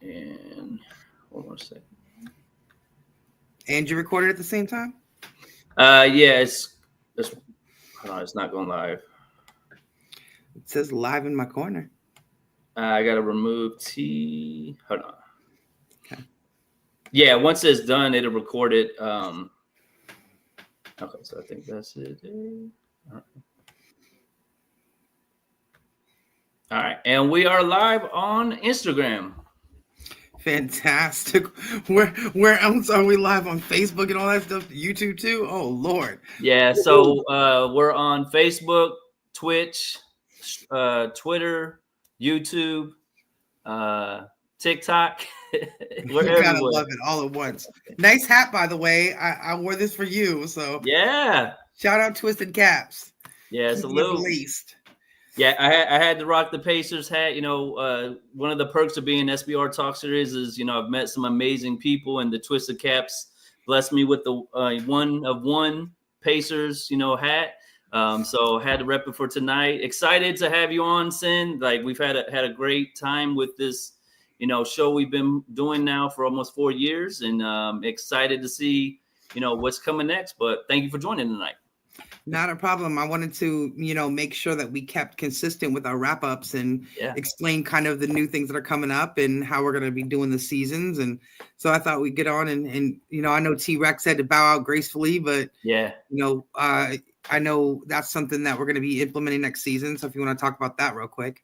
And one more second. And you recorded at the same time? Yeah, hold on, it's not going live. It says live in my corner. I gotta remove T. Hold on. Okay. Yeah, once it's done, it'll record it. Okay, so I think that's it. All right, and we are live on Instagram. Fantastic. Where else are we live on Facebook and all that stuff? YouTube too? Oh Lord. Yeah, so we're on Facebook, Twitch, Twitter, YouTube, TikTok. We're You gotta everywhere. love it all at once. Nice hat, by the way. I wore this for you. So Yeah, shout out Twisted Caps. yeah. Keeping it Salute. laced. Yeah, I had to rock the Pacers hat. One of the perks of being SBR Talk Series is, I've met some amazing people, and the Twisted Caps blessed me with the one of one Pacers, hat. So had to rep it for tonight. Excited to have you on, Sin. Like, we've had a great time with this, show we've been doing now for almost 4 years, and excited to see, what's coming next. But thank you for joining tonight. Not a problem. I wanted to, make sure that we kept consistent with our wrap ups and explain kind of the new things that are coming up and how we're going to be doing the seasons. And so I thought we'd get on and I know T-Rex had to bow out gracefully, but I know that's something that we're going to be implementing next season. So if you want to talk about that real quick.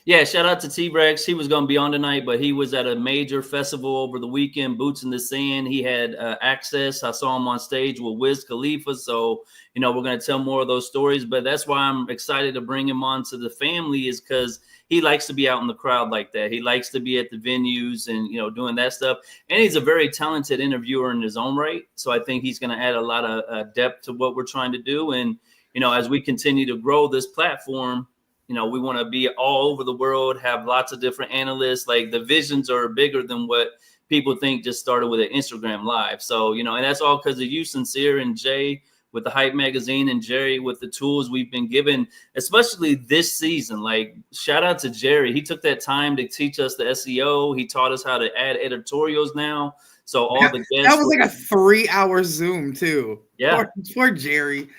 Yeah, shout out to T-Rex. He was going to be on tonight, but he was at a major festival over the weekend, Boots in the Sand. He had access. I saw him on stage with Wiz Khalifa. So, we're going to tell more of those stories. But that's why I'm excited to bring him on to the family, is because he likes to be out in the crowd like that. He likes to be at the venues and, doing that stuff. And he's a very talented interviewer in his own right. So I think he's going to add a lot of depth to what we're trying to do. And, as we continue to grow this platform, we want to be all over the world, have lots of different analysts. Like, the visions are bigger than what people think just started with an Instagram live. So, and that's all because of you, Sincere, and Jay with the Hype Magazine, and Jerry with the tools we've been given, especially this season. Like, shout out to Jerry. He took that time to teach us the SEO. He taught us how to add editorials now. So all the guests. That was like a 3-hour Zoom too. Yeah. Poor Jerry.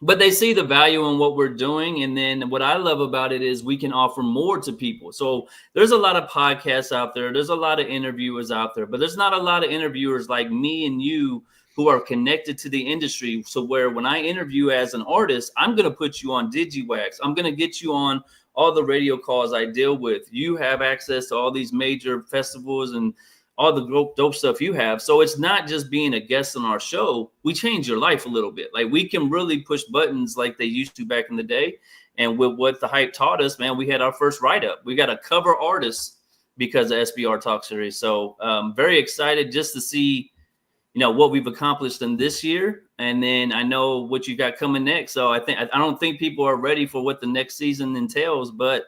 But they see the value in what we're doing. And then what I love about it is we can offer more to people. So there's a lot of podcasts out there. There's a lot of interviewers out there, but there's not a lot of interviewers like me and you who are connected to the industry. So where when I interview as an artist, I'm going to put you on DigiWax. I'm going to get you on all the radio calls I deal with. You have access to all these major festivals and all the dope stuff you have. So it's not just being a guest on our show. We change your life a little bit. Like, we can really push buttons like they used to back in the day. And with what the Hype taught us, man, we had our first write-up. We got a cover artist because of SBR Talk Series. So very excited just to see, what we've accomplished in this year. And then I know what you got coming next. So I don't think people are ready for what the next season entails, but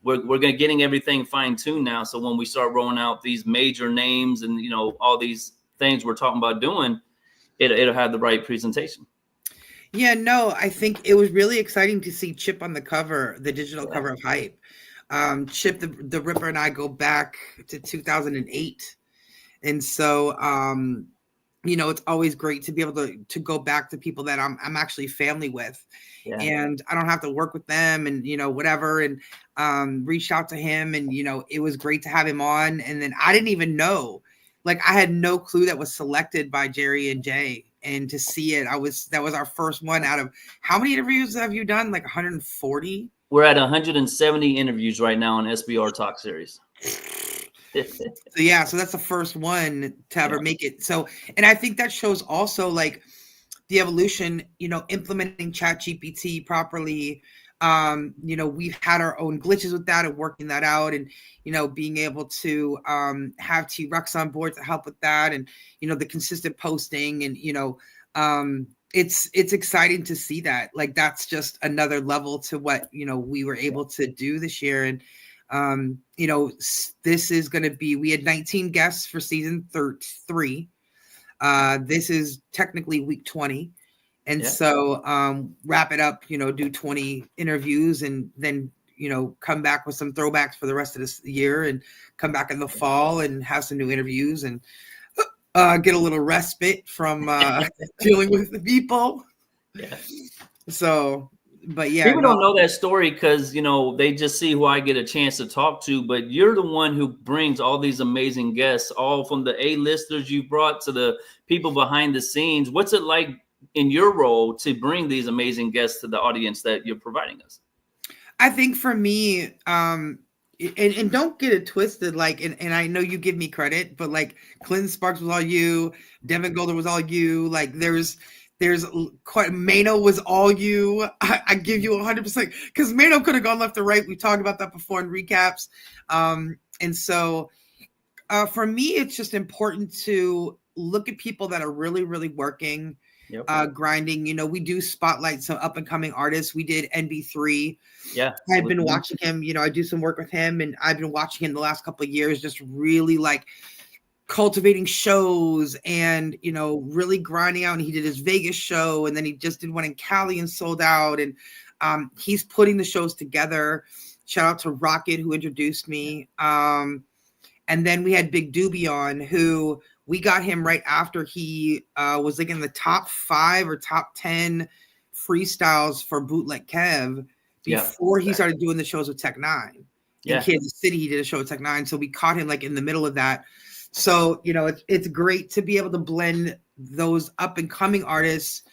we're getting everything fine-tuned now. So when we start rolling out these major names and, all these things we're talking about doing, it'll have the right presentation. Yeah, no, I think it was really exciting to see Chip on the cover, the digital cover of Hype. Chip the Ripper and I go back to 2008. And so, it's always great to be able to go back to people that I'm actually family with. Yeah. And I don't have to work with them and, whatever. And reached out to him and, it was great to have him on. And then I didn't even know, like, I had no clue that was selected by Jerry and Jay. And to see it, that was our first one out of how many interviews have you done? Like 140? We're at 170 interviews right now on SBR Talk Series. So that's the first one to ever make it. So, and I think that shows also like the evolution, implementing ChatGPT properly. We've had our own glitches with that and working that out, and being able to have T-Rex on board to help with that, and the consistent posting, and it's exciting to see that. Like, that's just another level to what we were able to do this year. And this is going to be, we had 19 guests for season 3. This is technically week 20. And so wrap it up, do 20 interviews and then come back with some throwbacks for the rest of this year and come back in the fall and have some new interviews and get a little respite from dealing with the people. Yeah. So, but yeah, People don't know that story because, they just see who I get a chance to talk to. But you're the one who brings all these amazing guests, all from the A-listers you brought to the people behind the scenes. What's it like in your role to bring these amazing guests to the audience that you're providing us? I think for me, and don't get it twisted, and I know you give me credit, but like Clinton Sparks was all you, Devin Golder was all you, like there's quite Mano was all you. I give you 100% because Mano could have gone left or right. We talked about that before in recaps. And so for me, it's just important to look at people that are really, really working, grinding. We do spotlight some up and coming artists. We did NB3. Yeah. I've been watching him, I do some work with him, and I've been watching him the last couple of years, just really like cultivating shows and really grinding out. And he did his Vegas show, and then he just did one in Cali and sold out, and he's putting the shows together. Shout out to Rocket who introduced me. And then we had Big Doobie on, who we got him right after he was like in the top 5 or top 10 freestyles for Bootleg Kev before he started doing the shows with Tech 9 in Kansas City. He did a show with Tech 9, so we caught him like in the middle of that. So, it's great to be able to blend those up and coming artists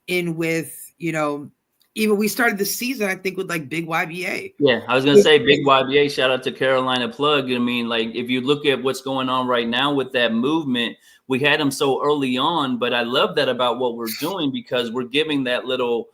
in with, even we started the season, I think, with like Big YBA. Yeah, I was going to say Big YBA, shout out to Carolina Plug. I mean, like if you look at what's going on right now with that movement, we had him so early on, but I love that about what we're doing because we're giving that little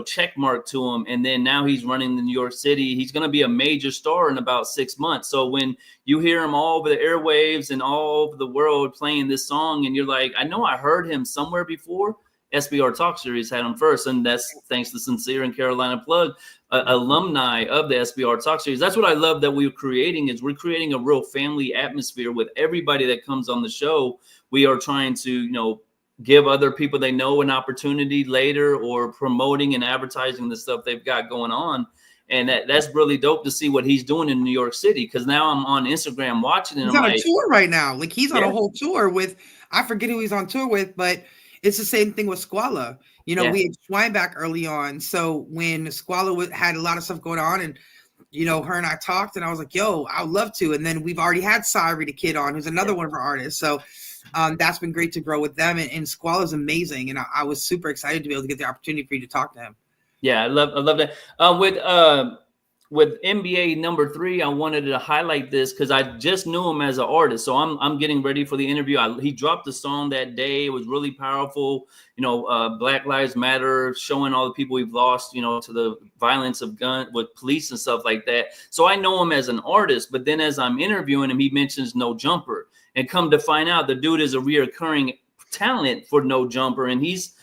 check mark to him. And then now he's running in New York City. He's going to be a major star in about 6 months. So when you hear him all over the airwaves and all over the world playing this song, and you're like, I know I heard him somewhere before. SBR Talk Series had him first, and that's thanks to Sincere and Carolina Plug, alumni of the SBR Talk Series. That's what I love that we're creating is we're creating a real family atmosphere with everybody that comes on the show. We are trying to, give other people they know an opportunity later, or promoting and advertising the stuff they've got going on. And that's really dope to see what he's doing in New York City. Because now I'm on Instagram watching it. He's on a tour right now. Like he's on a whole tour with, I forget who he's on tour with, but it's the same thing with Squala. We had Schweinbach early on. So when Squala had a lot of stuff going on, and her and I talked, and I was like, yo, I would love to. And then we've already had Syrie the Kid on, who's another one of our artists. So that's been great to grow with them. And Squala is amazing. And I was super excited to be able to get the opportunity for you to talk to him. Yeah, I love that. With NBA number 3, I wanted to highlight this because I just knew him as an artist. So I'm getting ready for the interview. He dropped the song that day. It was really powerful. Black Lives Matter, showing all the people we've lost, to the violence of gun with police and stuff like that. So I know him as an artist, but then as I'm interviewing him, he mentions No Jumper, and come to find out the dude is a reoccurring talent for No Jumper, and he's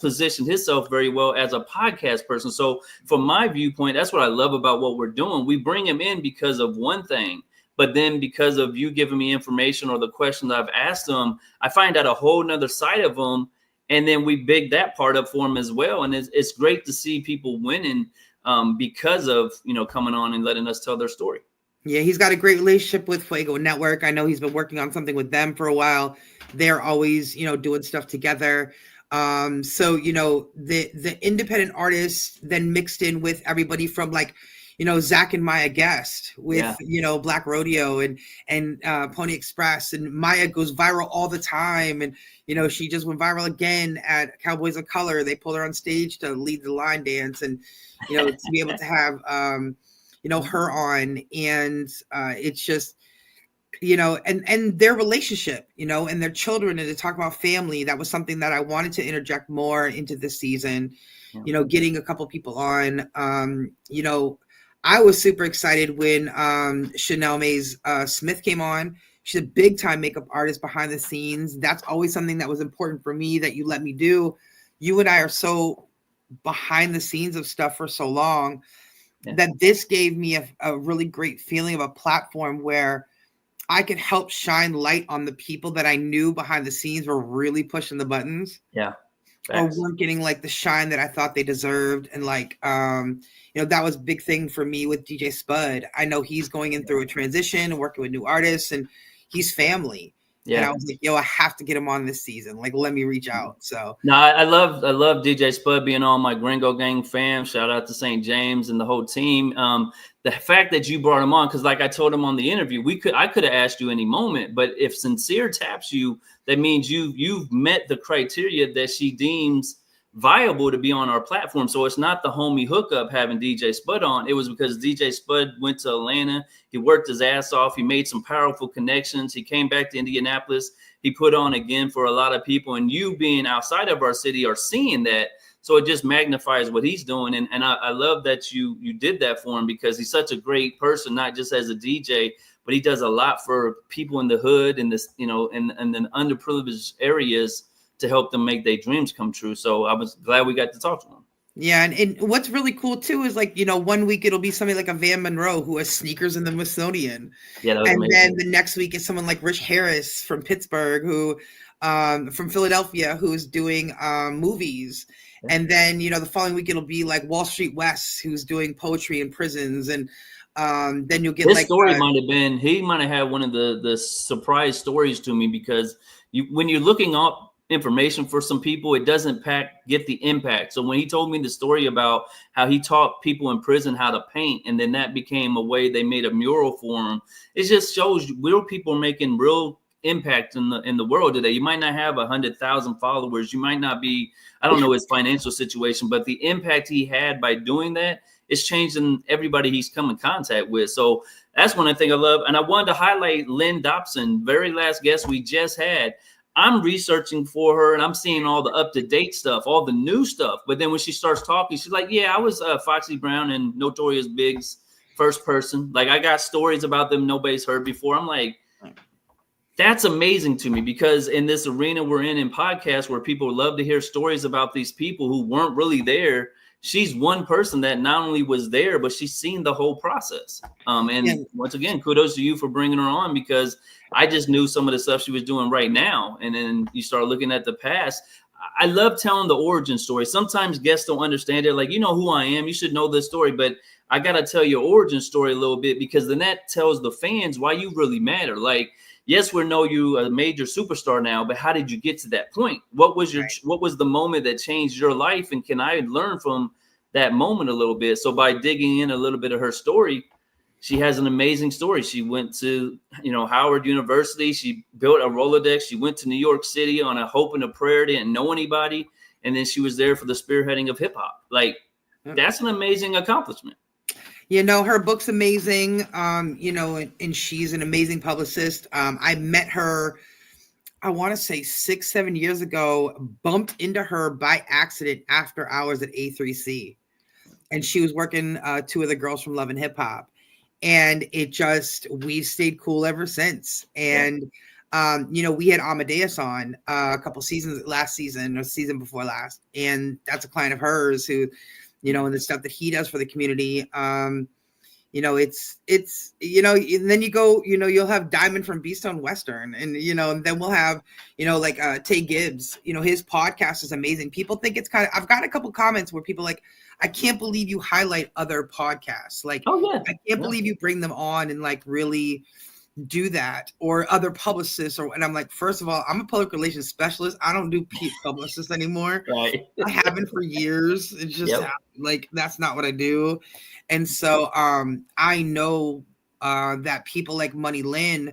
positioned himself very well as a podcast person. So from my viewpoint, that's what I love about what we're doing. We bring him in because of one thing, but then because of you giving me information or the questions I've asked him, I find out a whole nother side of him, and then we big that part up for him as well. And it's great to see people winning because of coming on and letting us tell their story. Yeah, he's got a great relationship with Fuego Network. I know he's been working on something with them for a while. They're always, doing stuff together. So, the independent artists then mixed in with everybody from like, Zach and Maya Guest with, Black Rodeo and Pony Express, and Maya goes viral all the time. And, she just went viral again at Cowboys of Color. They pulled her on stage to lead the line dance, and, to be able to have, her on, and it's just, and their relationship, and their children, and to talk about family. That was something that I wanted to interject more into this season, getting a couple people on. I was super excited when Chanel Mays Smith came on. She's a big time makeup artist behind the scenes. That's always something that was important for me that you let me do. You and I are so behind the scenes of stuff for so long that this gave me a really great feeling of a platform where I could help shine light on the people that I knew behind the scenes were really pushing the buttons. Yeah. or Facts. weren't getting like the shine that I thought they deserved. And like, that was a big thing for me with DJ Spud. I know he's going in through a transition and working with new artists, and he's family. And I Yeah. was like, I have to get him on this season. Like, let me reach out. So No, I love DJ Spud being on my Gringo Gang fam. Shout out to St. James and the whole team. The fact that you brought him on, because like I told him on the interview, I could have asked you any moment, but if Sincere taps you, that means you've met the criteria that she deems viable to be on our platform. So it's not the homie hookup having DJ Spud on. It was because DJ Spud went to Atlanta. He worked his ass off. He made some powerful connections. He came back to Indianapolis. He put on again for a lot of people, and you being outside of our city are seeing that. So it just magnifies what he's doing. And I love that you did that for him, because he's such a great person, not just as a DJ, but he does a lot for people in the hood and this, in the underprivileged areas to help them make their dreams come true. So I was glad we got to talk to him. yeah, and what's really cool too is like, 1 week it'll be somebody like a Van Monroe who has sneakers in the Smithsonian. Yeah, that was And amazing. then the next week is someone like Rich Harris from Pittsburgh, who from Philadelphia, who's doing movies. Yeah. And then, the following week it'll be like Wall Street West, who's doing poetry in prisons. And then you'll get His like story he might have had one of the surprise stories to me, because when you're looking up information for some people, it doesn't get the impact. So when he told me the story about how he taught people in prison how to paint, and then that became a way they made a mural for him, it just shows real people are making real impact in the world today. You might not have 100,000 followers, you might not be, I don't know his financial situation, but the impact he had by doing that is changing everybody he's come in contact with. So that's one thing I love. And I wanted to highlight Lynn Dobson, very last guest we just had. I'm researching for her and I'm seeing all the up-to-date stuff, all the new stuff. But then when she starts talking, she's like, yeah, I was Foxy Brown and Notorious Big's first person. Like, I got stories about them nobody's heard before. I'm like, that's amazing to me, because in this arena we're in podcasts where people love to hear stories about these people who weren't really there, she's one person that not only was there, but she's seen the whole process. Once again, kudos to you for bringing her on, because I just knew some of the stuff she was doing right now. And then you start looking at the past. I love telling the origin story. Sometimes guests don't understand it. Like, you know who I am, you should know this story, but I got to tell your origin story a little bit, because then that tells the fans why you really matter. Like, yes, we know you a major superstar now, but how did you get to that point? What was the moment that changed your life? And can I learn from that moment a little bit? So by digging in a little bit of her story, she has an amazing story. She went to, Howard University. She built a Rolodex. She went to New York City on a hope and a prayer, didn't know anybody. And then she was there for the spearheading of hip hop. Like, that's an amazing accomplishment. Her book's amazing. And she's an amazing publicist. I met her, I want to say 6-7 years ago, bumped into her by accident after hours at A3C. And she was working two of the girls from Love and Hip Hop. And we've stayed cool ever since. And, we had Amadeus on a couple seasons, last season or season before last. And that's a client of hers who, and the stuff that he does for the community. It's and then you go, you'll have Diamond from B-Stone Western, and and then we'll have, Tay Gibbs. His podcast is amazing. People think it's I've got a couple comments where people like, I can't believe you highlight other podcasts. Like, I can't believe you bring them on and like really do that, or other publicists. And I'm like, first of all, I'm a public relations specialist. I don't do publicists anymore. Right. I haven't for years. It's just like, that's not what I do. And so I know that people like Money Lynn,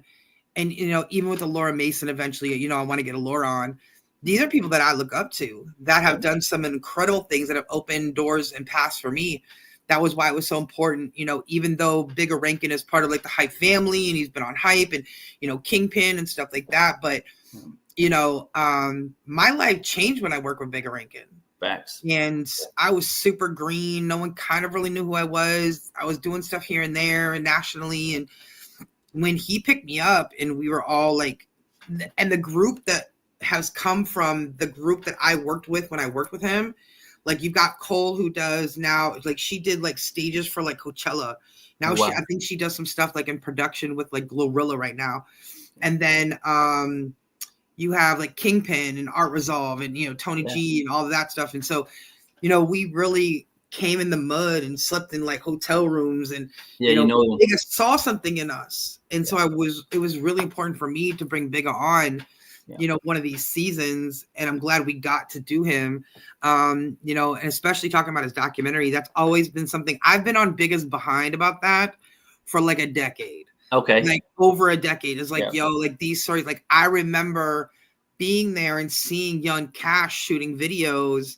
and even with the Laura Mason eventually, I want to get a Laura on. These are people that I look up to that have done some incredible things that have opened doors and paths for me. That was why it was so important, even though Bigger Rankin is part of like the Hype family, and he's been on Hype and, Kingpin and stuff like that. But, my life changed when I worked with Bigger Rankin. Facts. And I was super green. No one kind of really knew who I was. I was doing stuff here and there and nationally. And when he picked me up, and we were all like, and the group that has come from the group that I worked with when I worked with him, like, you've got Cole, who does now, like, she did like stages for like Coachella. Now I think she does some stuff like in production with like Glorilla right now. And then you have like Kingpin and Art Resolve and, you know, Tony G and all of that stuff. And so, you know, we really came in the mud and slept in like hotel rooms and, you know, Bigga saw something in us. And so it was really important for me to bring Bigga on, you know, one of these seasons. And I'm glad we got to do him, you know, and especially talking about his documentary. That's always been something I've been on Bigga's behind about that for like a decade. Okay. Like over a decade. It's like, yo, like these stories, like I remember being there and seeing young Cash shooting videos,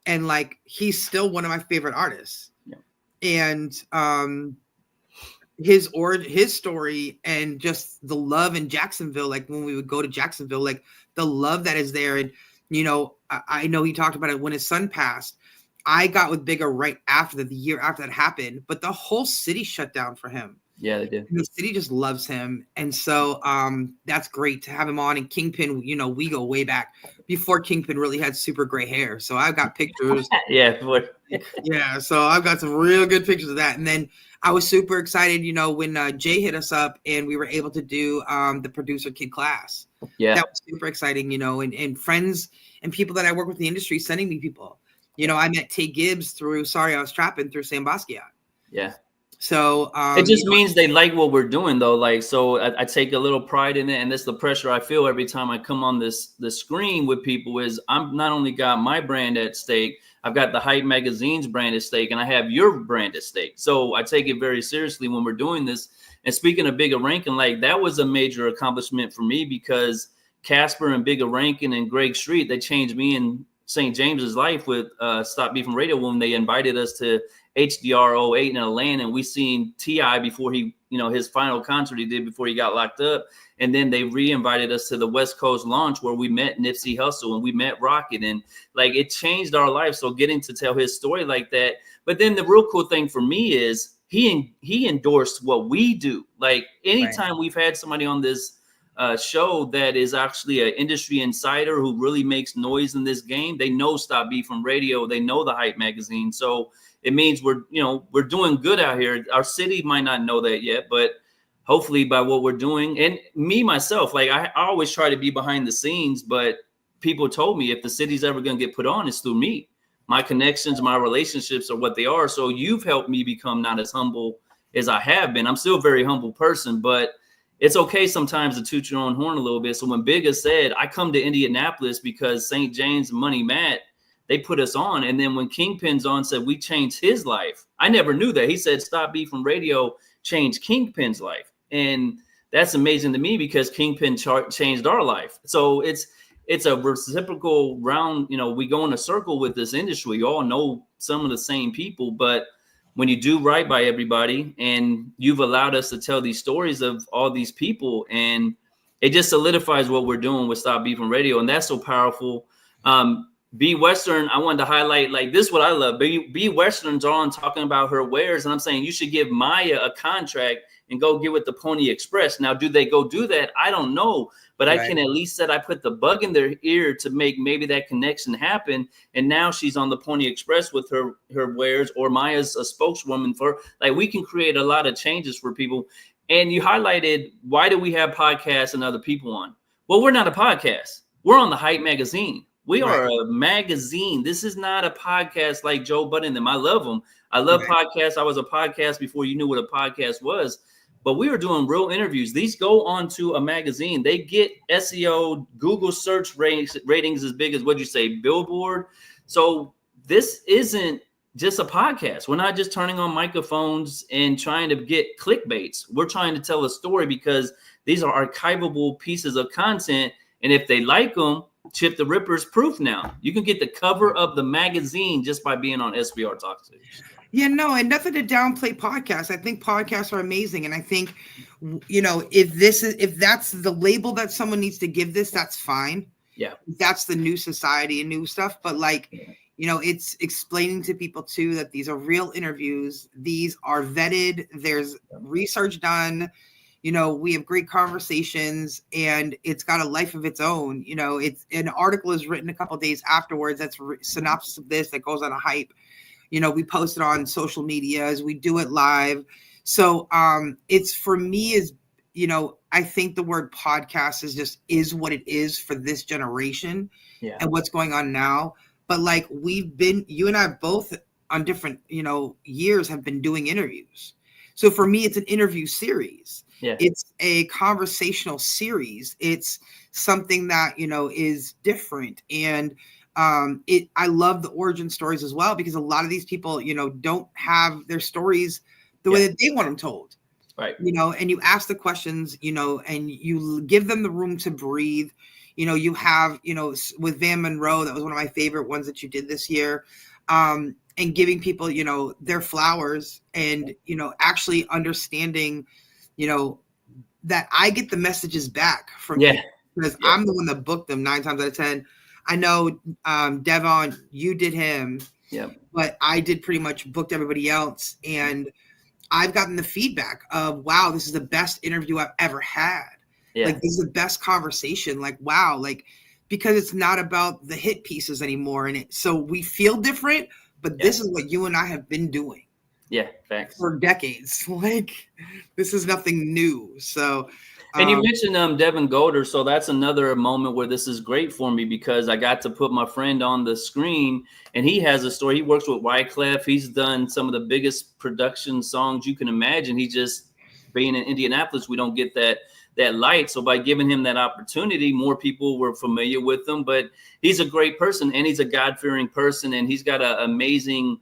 and like he's still one of my favorite artists. And his story and just the love in Jacksonville, like when we would go to Jacksonville, like the love that is there. And you know, I know he talked about it when his son passed. I got with Bigga right after the year after that happened, but the whole city shut down for him. Yeah, they did. The city just loves him. And so that's great to have him on. And Kingpin, you know, we go way back before Kingpin really had super gray hair. So I've got pictures. Yeah. So I've got some real good pictures of that. And then I was super excited, you know, when Jay hit us up and we were able to do the producer kid class. Yeah. That was super exciting, you know, and friends and people that I work with in the industry sending me people. You know, I met Tay Gibbs through Sorry I Was Trapping through Sam Basquiat. Yeah. So it just means they like what we're doing, though. Like, so I take a little pride in it, and that's the pressure I feel every time I come on the screen with people. Is I'm not only got my brand at stake, I've got the Hype Magazine's brand at stake, and I have your brand at stake. So I take it very seriously when we're doing this. And speaking of Bigga Rankin, like that was a major accomplishment for me because Casper and Bigga Rankin and Greg Street, they changed me and St. James's life with Stop Beefing Radio when they invited us to HDR 08 in Atlanta, and we seen T.I. before he, you know, his final concert he did before he got locked up. And then they re-invited us to the West Coast launch where we met Nipsey Hussle and we met Rocket, and like it changed our life. So getting to tell his story like that. But then the real cool thing for me is he endorsed what we do. Like anytime we've had somebody on this show that is actually an industry insider who really makes noise in this game, they know Stop Beefing Radio, they know the Hype Magazine. So it means we're doing good out here. Our city might not know that yet, but hopefully by what we're doing, and me myself, like I always try to be behind the scenes, but people told me if the city's ever going to get put on, it's through me. My connections, my relationships are what they are. So you've helped me become not as humble as I have been. I'm still a very humble person, but it's okay sometimes to toot your own horn a little bit. So when Bigga said, I come to Indianapolis because St. James and Money Matt, they put us on. And then when Kingpin's on said, we changed his life. I never knew that. He said, Stop Beefing Radio changed Kingpin's life. And that's amazing to me because Kingpin changed our life. So it's a reciprocal round. You know, we go in a circle with this industry. You all know some of the same people, but when you do right by everybody and you've allowed us to tell these stories of all these people, and it just solidifies what we're doing with Stop Beefing Radio. And that's so powerful. B Western, I wanted to highlight, like, this is what I love. B Western's on talking about her wares, and I'm saying you should give Maya a contract and go get with the Pony Express. Now, do they go do that? I don't know, but I can at least say I put the bug in their ear to make maybe that connection happen. And now she's on the Pony Express with her wares, or Maya's a spokeswoman for, like, we can create a lot of changes for people. And you highlighted, why do we have podcasts and other people on? Well, we're not a podcast. We're on the Hype Magazine. We are a magazine. This is not a podcast like Joe Budden and them. I love them. I love podcasts. I was a podcast before you knew what a podcast was. But we were doing real interviews. These go onto a magazine. They get SEO, Google search ratings as big as, what'd you say, Billboard. So this isn't just a podcast. We're not just turning on microphones and trying to get clickbaits. We're trying to tell a story because these are archivable pieces of content. And if they like them, Chip the Ripper's proof now. You can get the cover of the magazine just by being on SBR Talk Station. Yeah, no, and nothing to downplay podcasts. I think podcasts are amazing. And I think, you know, if that's the label that someone needs to give this, that's fine. Yeah. That's the new society and new stuff. But like, you know, it's explaining to people too that these are real interviews. These are vetted. There's research done. You know, we have great conversations, and it's got a life of its own. You know, it's an article is written a couple of days afterwards. That's synopsis of this that goes on a Hype. You know, we post it on social medias. We do it live. So it's, for me, is I think the word podcast is what it is for this generation and what's going on now. But like you and I both on different, years have been doing interviews. So for me, it's an interview series. Yeah. It's a conversational series. It's something that, is different. And I love the origin stories as well, because a lot of these people, don't have their stories the way that they want them told. Right. And you ask the questions, and you give them the room to breathe. You have, with Van Monroe, that was one of my favorite ones that you did this year. And giving people, their flowers and, actually understanding, that I get the messages back from people, because I'm the one that booked them 9 times out of 10. I know, Devon, you did him, but I did pretty much booked everybody else. And I've gotten the feedback of, wow, this is the best interview I've ever had. Like, this is the best conversation. Like, wow. Like, because it's not about the hit pieces anymore. And so we feel different, but this is what you and I have been doing. Yeah. Thanks. For decades. Like, this is nothing new. So, and you mentioned Devin Golder, so that's another moment where this is great for me, because I got to put my friend on the screen, and he has a story. He works with Wyclef. He's done some of the biggest production songs you can imagine. He just, being in Indianapolis, we don't get that light. So by giving him that opportunity, more people were familiar with him. But he's a great person, and he's a God-fearing person, and he's got an amazing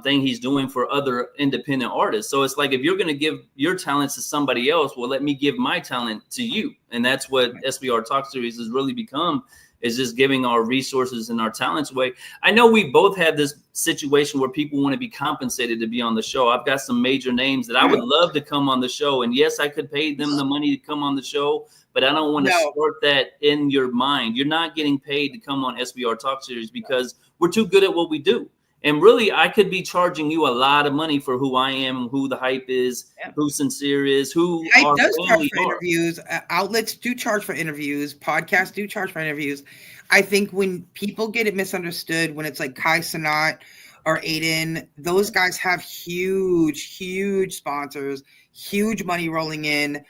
thing he's doing for other independent artists. So it's like, if you're going to give your talents to somebody else, well, let me give my talent to you. And that's what SBR Talk Series has really become, is just giving our resources and our talents away. I know we both had this situation where people want to be compensated to be on the show. I've got some major names that I would love to come on the show. And yes, I could pay them the money to come on the show, but I don't want to start that in your mind. You're not getting paid to come on SBR Talk Series because we're too good at what we do. And really, I could be charging you a lot of money for who I am, who the hype is, who Sincere is, who Hype does charge for interviews. Outlets do charge for interviews. Podcasts do charge for interviews. I think when people get it misunderstood, when it's like Kai Cenat or Aiden, those guys have huge sponsors, huge money rolling in.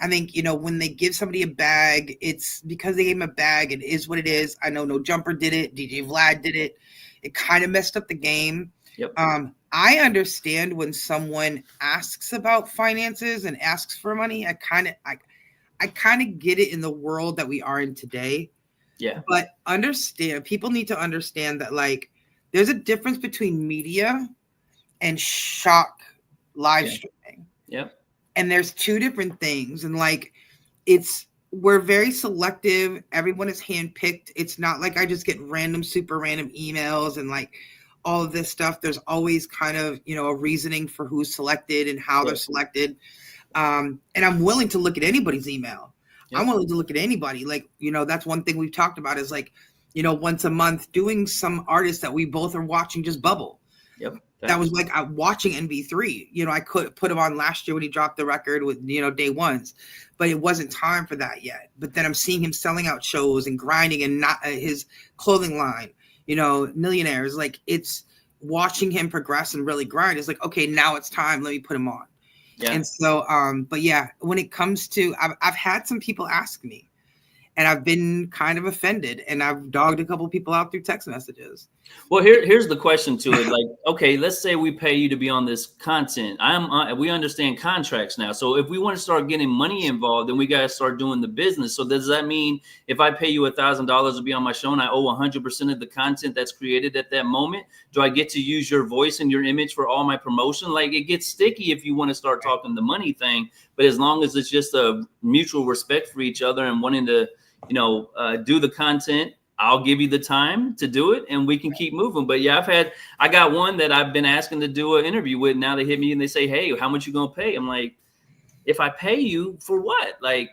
I think, when they give somebody a bag, it's because they gave them a bag. It is what it is. I know No Jumper did it. DJ Vlad did it. It kind of messed up the game. I understand when someone asks about finances and asks for money. I kind of get it in the world that we are in today. But people need to understand that, like, there's a difference between media and shock live streaming. And there's two different things. And like, we're very selective. Everyone is handpicked. It's not like I just get super random emails and like all of this stuff. There's always kind of, a reasoning for who's selected and how they're selected. And I'm willing to look at anybody's email. I'm willing to look at anybody. Like, that's one thing we've talked about is like, once a month doing some artists that we both are watching just bubble. That was like watching NB3. I could put him on last year when he dropped the record with, day ones, but it wasn't time for that yet. But then I'm seeing him selling out shows and grinding and not his clothing line, Millionaires. Like, it's watching him progress and really grind. It's like, okay, now it's time. Let me put him on. And so, but yeah, when it comes to, I've had some people ask me, and I've been kind of offended, and I've dogged a couple of people out through text messages. Well, here's the question to it. Like, okay, let's say we pay you to be on this content. We understand contracts now. So if we want to start getting money involved, then we got to start doing the business. So does that mean if I pay you $1,000 to be on my show and I owe 100% of the content that's created at that moment, do I get to use your voice and your image for all my promotion? Like, it gets sticky if you want to start talking the money thing. But as long as it's just a mutual respect for each other and wanting to, do the content, I'll give you the time to do it and we can keep moving. But yeah, I got one that I've been asking to do an interview with. Now they hit me and they say, hey, how much you going to pay? I'm like, if I pay you for what? Like,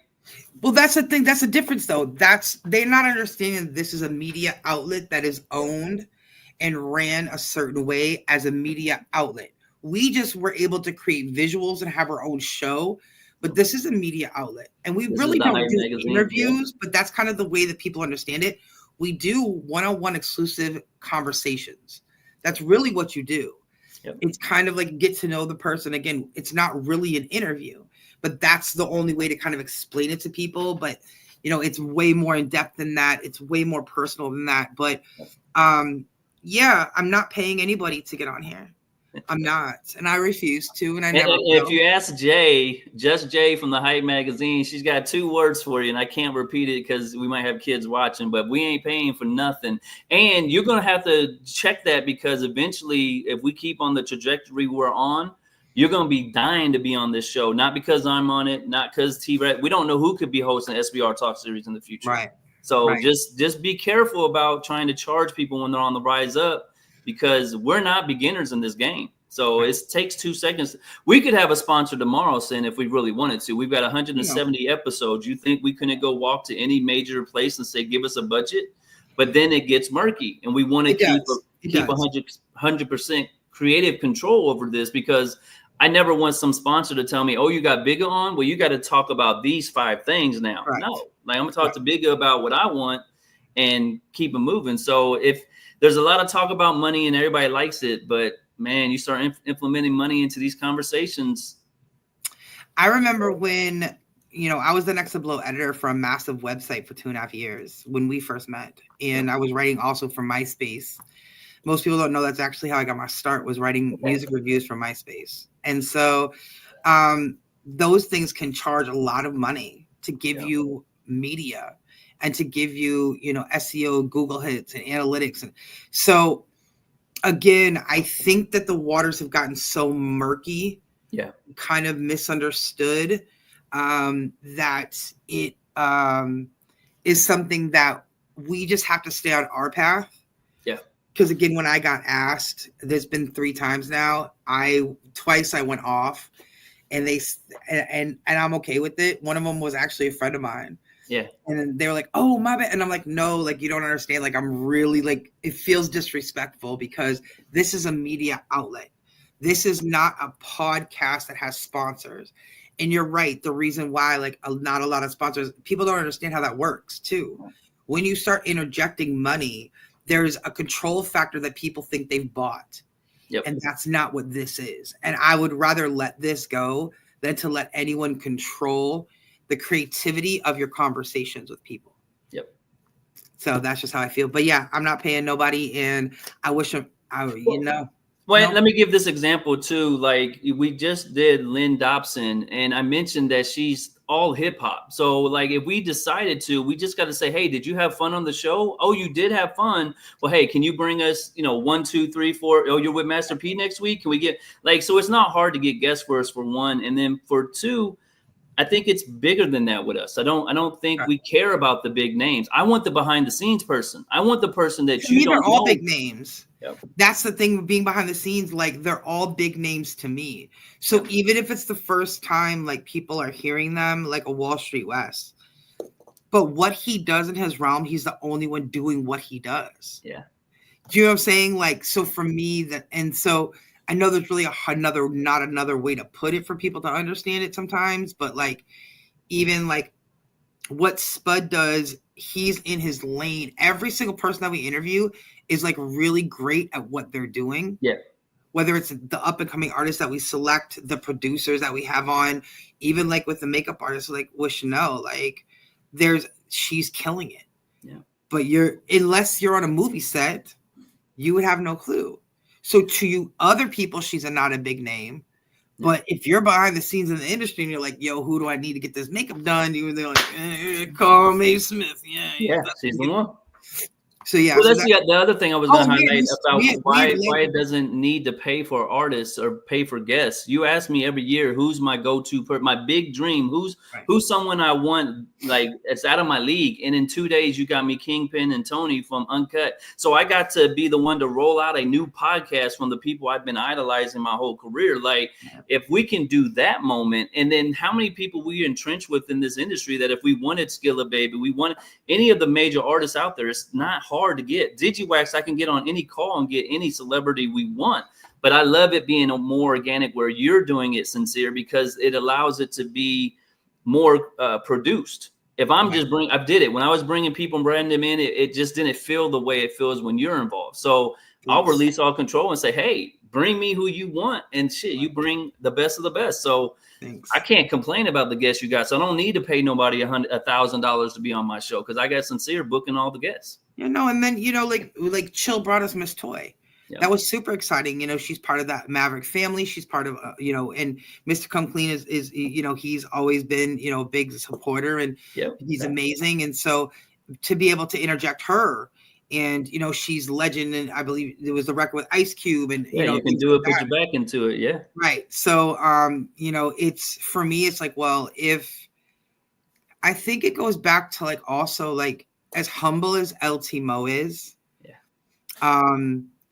well, that's the thing. That's the difference though. They're not understanding this is a media outlet that is owned and ran a certain way as a media outlet. We just were able to create visuals and have our own show. But this is a media outlet, and we really don't do interviews, but that's kind of the way that people understand it. We do one-on-one exclusive conversations. That's really what you do. It's kind of like get to know the person. Again, it's not really an interview, but that's the only way to kind of explain it to people. But it's way more in depth than that. It's way more personal than that. But yeah, I'm not paying anybody to get on here. I'm not, and I refuse to, and I never will. If you ask Jay, just Jay from the Hype magazine, she's got 2 words for you, and I can't repeat it because we might have kids watching, but we ain't paying for nothing. And you're going to have to check that, because eventually, if we keep on the trajectory we're on, you're going to be dying to be on this show. Not because I'm on it, not because T-Rex. We don't know who could be hosting SBR Talk Series in the future. Right. So right. just be careful about trying to charge people when they're on the rise up, because we're not beginners in this game. So it takes 2 seconds. We could have a sponsor tomorrow, Sin, if we really wanted to. We've got 170 episodes. You think we couldn't go walk to any major place and say, give us a budget? But then it gets murky, and we want to keep 100% creative control over this, because I never want some sponsor to tell me, oh, you got Bigga on? Well, you got to talk about these 5 things now. Right. No, like I'm going to talk to Bigga about what I want and keep it moving. So if there's a lot of talk about money and everybody likes it, but man, you start implementing money into these conversations. I remember when, I was the Next to Blow editor for a massive website for 2.5 years when we first met. And I was writing also for MySpace. Most people don't know that's actually how I got my start, was writing music reviews for MySpace. And so those things can charge a lot of money to give you media and to give you, SEO, Google hits and analytics. And so again, I think that the waters have gotten so murky, kind of misunderstood, that it is something that we just have to stay on our path. Yeah. Because again, when I got asked, there's been 3 times now. Twice I went off, and and I'm okay with it. One of them was actually a friend of mine. Yeah. And then they were like, oh, my bad. And I'm like, no, like, you don't understand. Like, I'm really it feels disrespectful, because this is a media outlet. This is not a podcast that has sponsors. And you're right. The reason why, not a lot of sponsors, people don't understand how that works too. When you start interjecting money, there's a control factor that people think they've bought. Yep. And that's not what this is. And I would rather let this go than to let anyone control the creativity of your conversations with people. Yep. So that's just how I feel. But yeah, I'm not paying nobody, and I wish Well, let me give this example too. Like, we just did Lynn Dobson, and I mentioned that she's all hip hop. So like, if we decided to, we just got to say, hey, did you have fun on the show? Oh, you did have fun. Well, hey, can you bring us, 1, 2, 3, 4? Oh, you're with Master P next week. Can we get so it's not hard to get guests for us, for one. And then for 2, I think it's bigger than that with us. I don't think we care about the big names. I want the behind the scenes person. I want the person that you don't know. They're all big names. Yep. That's the thing with being behind the scenes. Like, they're all big names to me. So even if it's the first time, people are hearing them, like a Wall Street West, but what he does in his realm, he's the only one doing what he does. Yeah. Do you know what I'm saying? So for me, so I know there's really not another way to put it for people to understand it sometimes, but even what Spud does, he's in his lane. Every single person that we interview is really great at what they're doing. Yeah. Whether it's the up and coming artists that we select, the producers that we have on, even with the makeup artists, with Chanel, she's killing it. Yeah. But unless you're on a movie set, you would have no clue. So to you other people, she's not a big name. But if you're behind the scenes in the industry and you're like, yo, who do I need to get this makeup done? They're like, call Mae Smith. Yeah, she's the one. So yeah. Well, that's the other thing I was going to highlight about why it doesn't need to pay for artists or pay for guests. You ask me every year, who's my go-to my big dream? Who's someone I want? It's out of my league. And in 2 days, you got me Kingpin and Tony from Uncut. So I got to be the one to roll out a new podcast from the people I've been idolizing my whole career. If we can do that moment, and then how many people we entrenched with in this industry that if we wanted Skilla Baby, we wanted any of the major artists out there, it's not hard to get. DigiWax, I can get on any call and get any celebrity we want. But I love it being a more organic, where you're doing it sincere, because it allows it to be more produced. If I'm just I did it when I was bringing people and bringing them in, it just didn't feel the way it feels when you're involved. So I'll release all control and say, hey, bring me who you want, and shit, you bring the best of the best. So Thanks. I can't complain about the guests you got. So I don't need to pay nobody $1,000 to be on my show, because I got Sincere booking all the guests. And then like Chill brought us Miss Toy. Yeah. That was super exciting. She's part of that Maverick family. She's part of and Mr. Come Clean is he's always been a big supporter, and he's amazing. And so to be able to interject her, and she's legend, and I believe it was the record with Ice Cube, and you can do it, put your back into it, right. So it's, for me, it's like, well, if I think it goes back to like, also like, as humble as LT Mo is,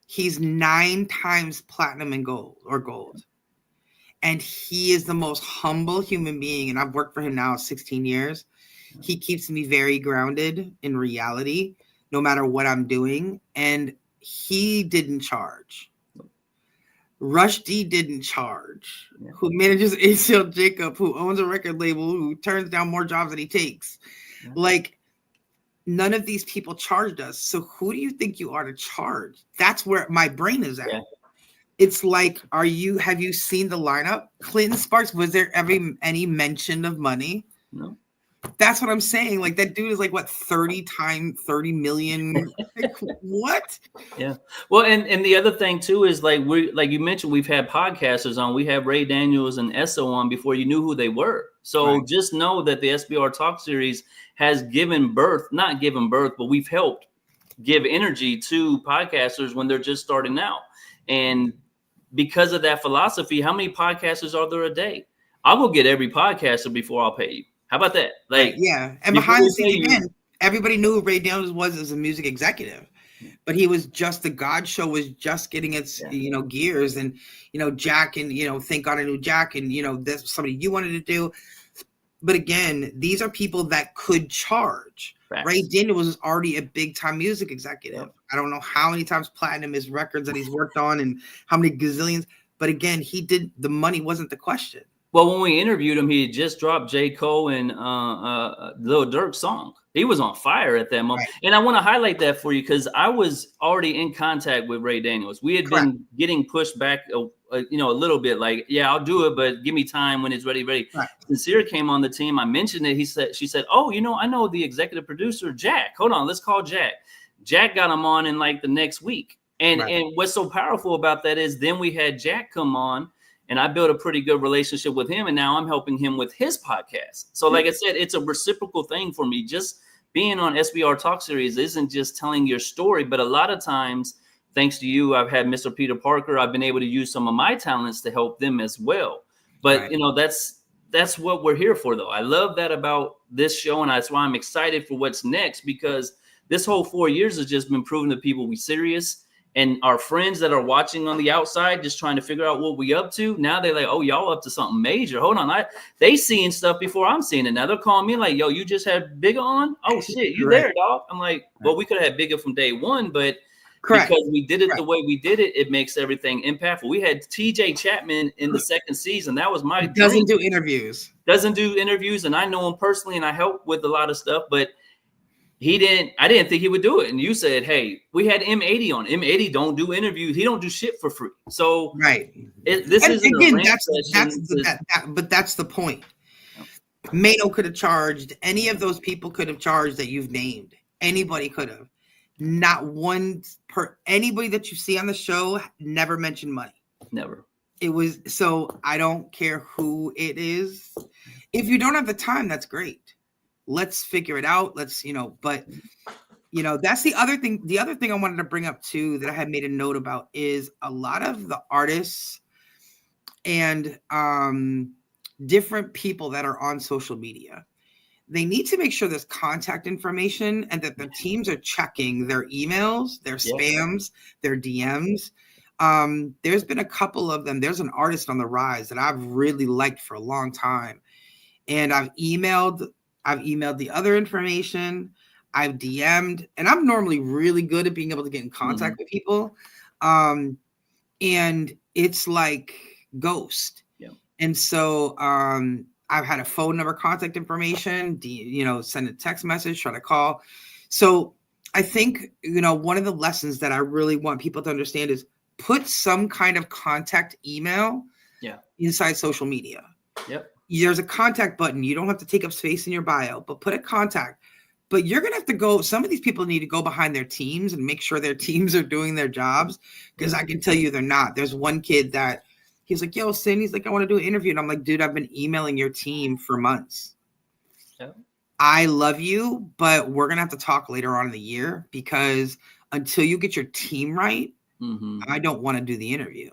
he's 9 times platinum and gold. And he is the most humble human being. And I've worked for him now 16 years. He keeps me very grounded in reality, no matter what I'm doing. And he didn't charge. Rush D didn't charge. Who manages ACL Jacob, who owns a record label, who turns down more jobs than he takes. Like, none of these people charged us. So who do you think you are to charge? That's where my brain is at. It's like, have you seen the lineup? Clinton Sparks, was there ever any mention of money? No. That's what I'm saying. Like, that dude is like, what, 30 million? Like, what? Yeah. Well, and the other thing too is, like you mentioned, we've had podcasters on. We have Ray Daniels and Esso on before you knew who they were. So just know that the SBR Talk Series has not given birth, but we've helped give energy to podcasters when they're just starting out. And because of that philosophy, how many podcasters are there a day? I will get every podcaster before I'll pay you. How about that? Like, and behind the scenes, again, everybody knew who Ray Daniels was as a music executive, but he was just, the God Show was just getting its gears, and Jack, and Thank God I Knew Jack, and that's somebody you wanted to do. But again, these are people that could charge. Facts. Ray Daniels was already a big time music executive. I don't know how many times platinum his records that he's worked on, and how many gazillions. But again, the money wasn't the question. Well, when we interviewed him, he had just dropped J. Cole and Lil Durk's song. He was on fire at that moment. Right. And I want to highlight that for you, because I was already in contact with Ray Daniels. We had been getting pushed back, a little bit, like, I'll do it, but give me time when it's ready. Right. Sincere came on the team. I mentioned it. She said, oh, I know the executive producer, Jack. Hold on, let's call Jack. Jack got him on in like the next week. And what's so powerful about that is then we had Jack come on, and I built a pretty good relationship with him, and now I'm helping him with his podcast. So like I said, it's a reciprocal thing for me. Just being on SBR Talk Series isn't just telling your story, but a lot of times, thanks to you, I've had Mr. Peter Parker. I've been able to use some of my talents to help them as well. But, that's what we're here for, though. I love that about this show, and that's why I'm excited for what's next, because this whole 4 years has just been proving to people we serious. And our friends that are watching on the outside, just trying to figure out what we up to, now they're like, oh, y'all up to something major. Hold on. They seeing stuff before I'm seeing it. Now they're calling me like, yo, you just had Bigger on? Oh, shit, you there, dog? I'm like, well, we could have had Bigger from day one, but because we did it the way we did it, it makes everything impactful. We had TJ Chapman in the second season. That was my dream. Doesn't do interviews. And I know him personally, and I help with a lot of stuff, but I didn't think he would do it. And you said, hey, we had M80 on. M80 don't do interviews. He don't do shit for free. So this isn't a rant session. But that's the point. Mano could have charged. Any of those people could have charged that you've named. Anybody could have. Not anybody that you see on the show never mentioned money. Never. It was, so I don't care who it is. If you don't have the time, that's great. Let's figure it out. Let's, but that's the other thing. The other thing I wanted to bring up too, that I had made a note about, is a lot of the artists and different people that are on social media. They need to make sure there's contact information, and that the teams are checking their emails, their spams, their DMs. There's been a couple of them. There's an artist on the rise that I've really liked for a long time. And I've emailed the other information. I've DM'd, and I'm normally really good at being able to get in contact with people. And it's like ghost. Yeah. And so I've had a phone number, contact information, send a text message, try to call. So I think, one of the lessons that I really want people to understand is put some kind of contact email inside social media. Yep. There's a contact button. You don't have to take up space in your bio, but put a contact. But you're going to have to go. Some of these people need to go behind their teams and make sure their teams are doing their jobs, because I can tell you they're not. There's one kid that he's like, yo, Sin, he's like, I want to do an interview. And I'm like, dude, I've been emailing your team for months. Yep. I love you, but we're going to have to talk later on in the year, because until you get your team right, I don't want to do the interview.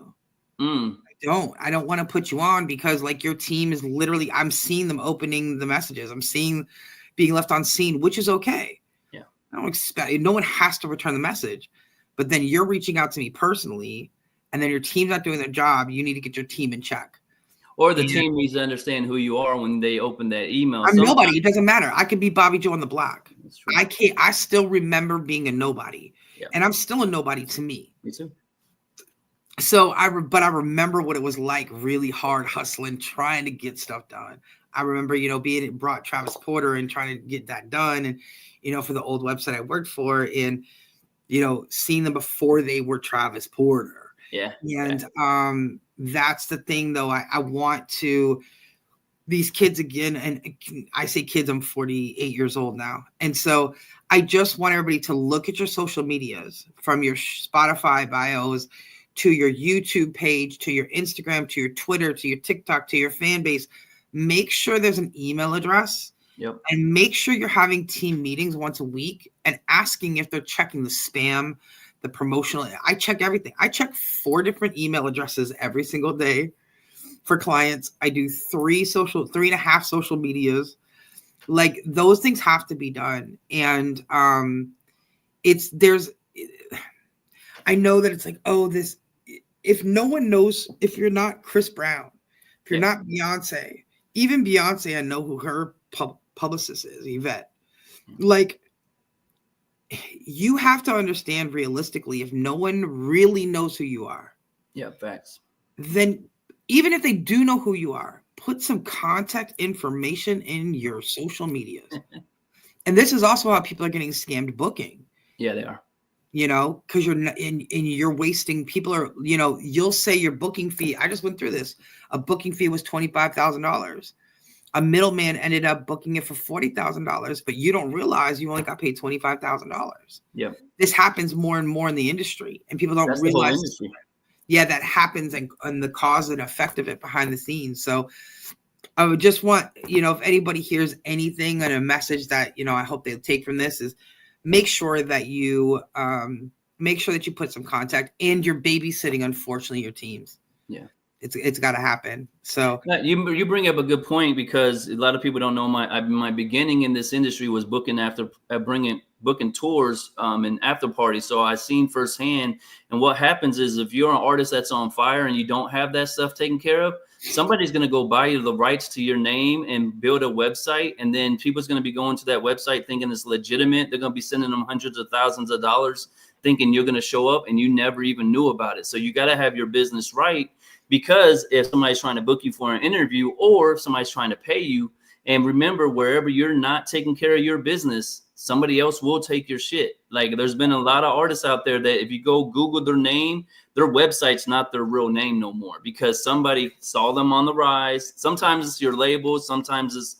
I don't want to put you on, because like your team is literally, I'm seeing them opening the messages. I'm seeing being left on scene, which is okay. Yeah. I don't expect, no one has to return the message, but then you're reaching out to me personally, and then your team's not doing their job. You need to get your team in check. Or the team needs to understand who you are when they open that email. I'm nobody. It doesn't matter. I could be Bobby Joe on the block. I still remember being a nobody, and I'm still a nobody to me. Me too. So I remember what it was like, really hard hustling, trying to get stuff done. I remember, being brought Travis Porter and trying to get that done. And, for the old website I worked for, and, seeing them before they were Travis Porter. Yeah. And that's the thing, though. I want to, these kids again, and I say kids, I'm 48 years old now. And so I just want everybody to look at your social medias, from your Spotify bios to your YouTube page, to your Instagram, to your Twitter, to your TikTok, to your fan base. Make sure there's an email address. Yep. And make sure you're having team meetings once a week and asking if they're checking the spam, the promotional. I check everything. I check 4 different email addresses every single day for clients. I do 3.5 social medias. Like, those things have to be done. And I know that it's like, if no one knows, if you're not Chris Brown, if you're not Beyonce, even Beyonce, I know who her publicist is, Yvette. Like, you have to understand realistically, if no one really knows who you are. Yeah, facts. Then even if they do know who you are, put some contact information in your social medias. And this is also how people are getting scammed booking. Yeah, they are. Because you're wasting, people are, you'll say your booking fee. I just went through this. A booking fee was $25,000. A middleman ended up booking it for $40,000, but you don't realize you only got paid $25,000. Yeah. This happens more and more in the industry, and people don't realize. Yeah, that happens, and the cause and effect of it behind the scenes. So I would just want, if anybody hears anything and a message that, I hope they'll take from this is, make sure that you put some contact, and you're babysitting, unfortunately, your teams. Yeah. It's got to happen. So you bring up a good point, because a lot of people don't know my beginning in this industry was booking tours and after parties. So I seen firsthand. And what happens is, if you're an artist that's on fire and you don't have that stuff taken care of, somebody's going to go buy you the rights to your name and build a website. And then people's going to be going to that website thinking it's legitimate. They're going to be sending them hundreds of thousands of dollars thinking you're going to show up, and you never even knew about it. So you got to have your business right, because if somebody's trying to book you for an interview, or if somebody's trying to pay you, and remember, wherever you're not taking care of your business, somebody else will take your shit. Like, there's been a lot of artists out there that if you go Google their name, their website's not their real name no more, because somebody saw them on the rise. Sometimes it's your label. Sometimes it's,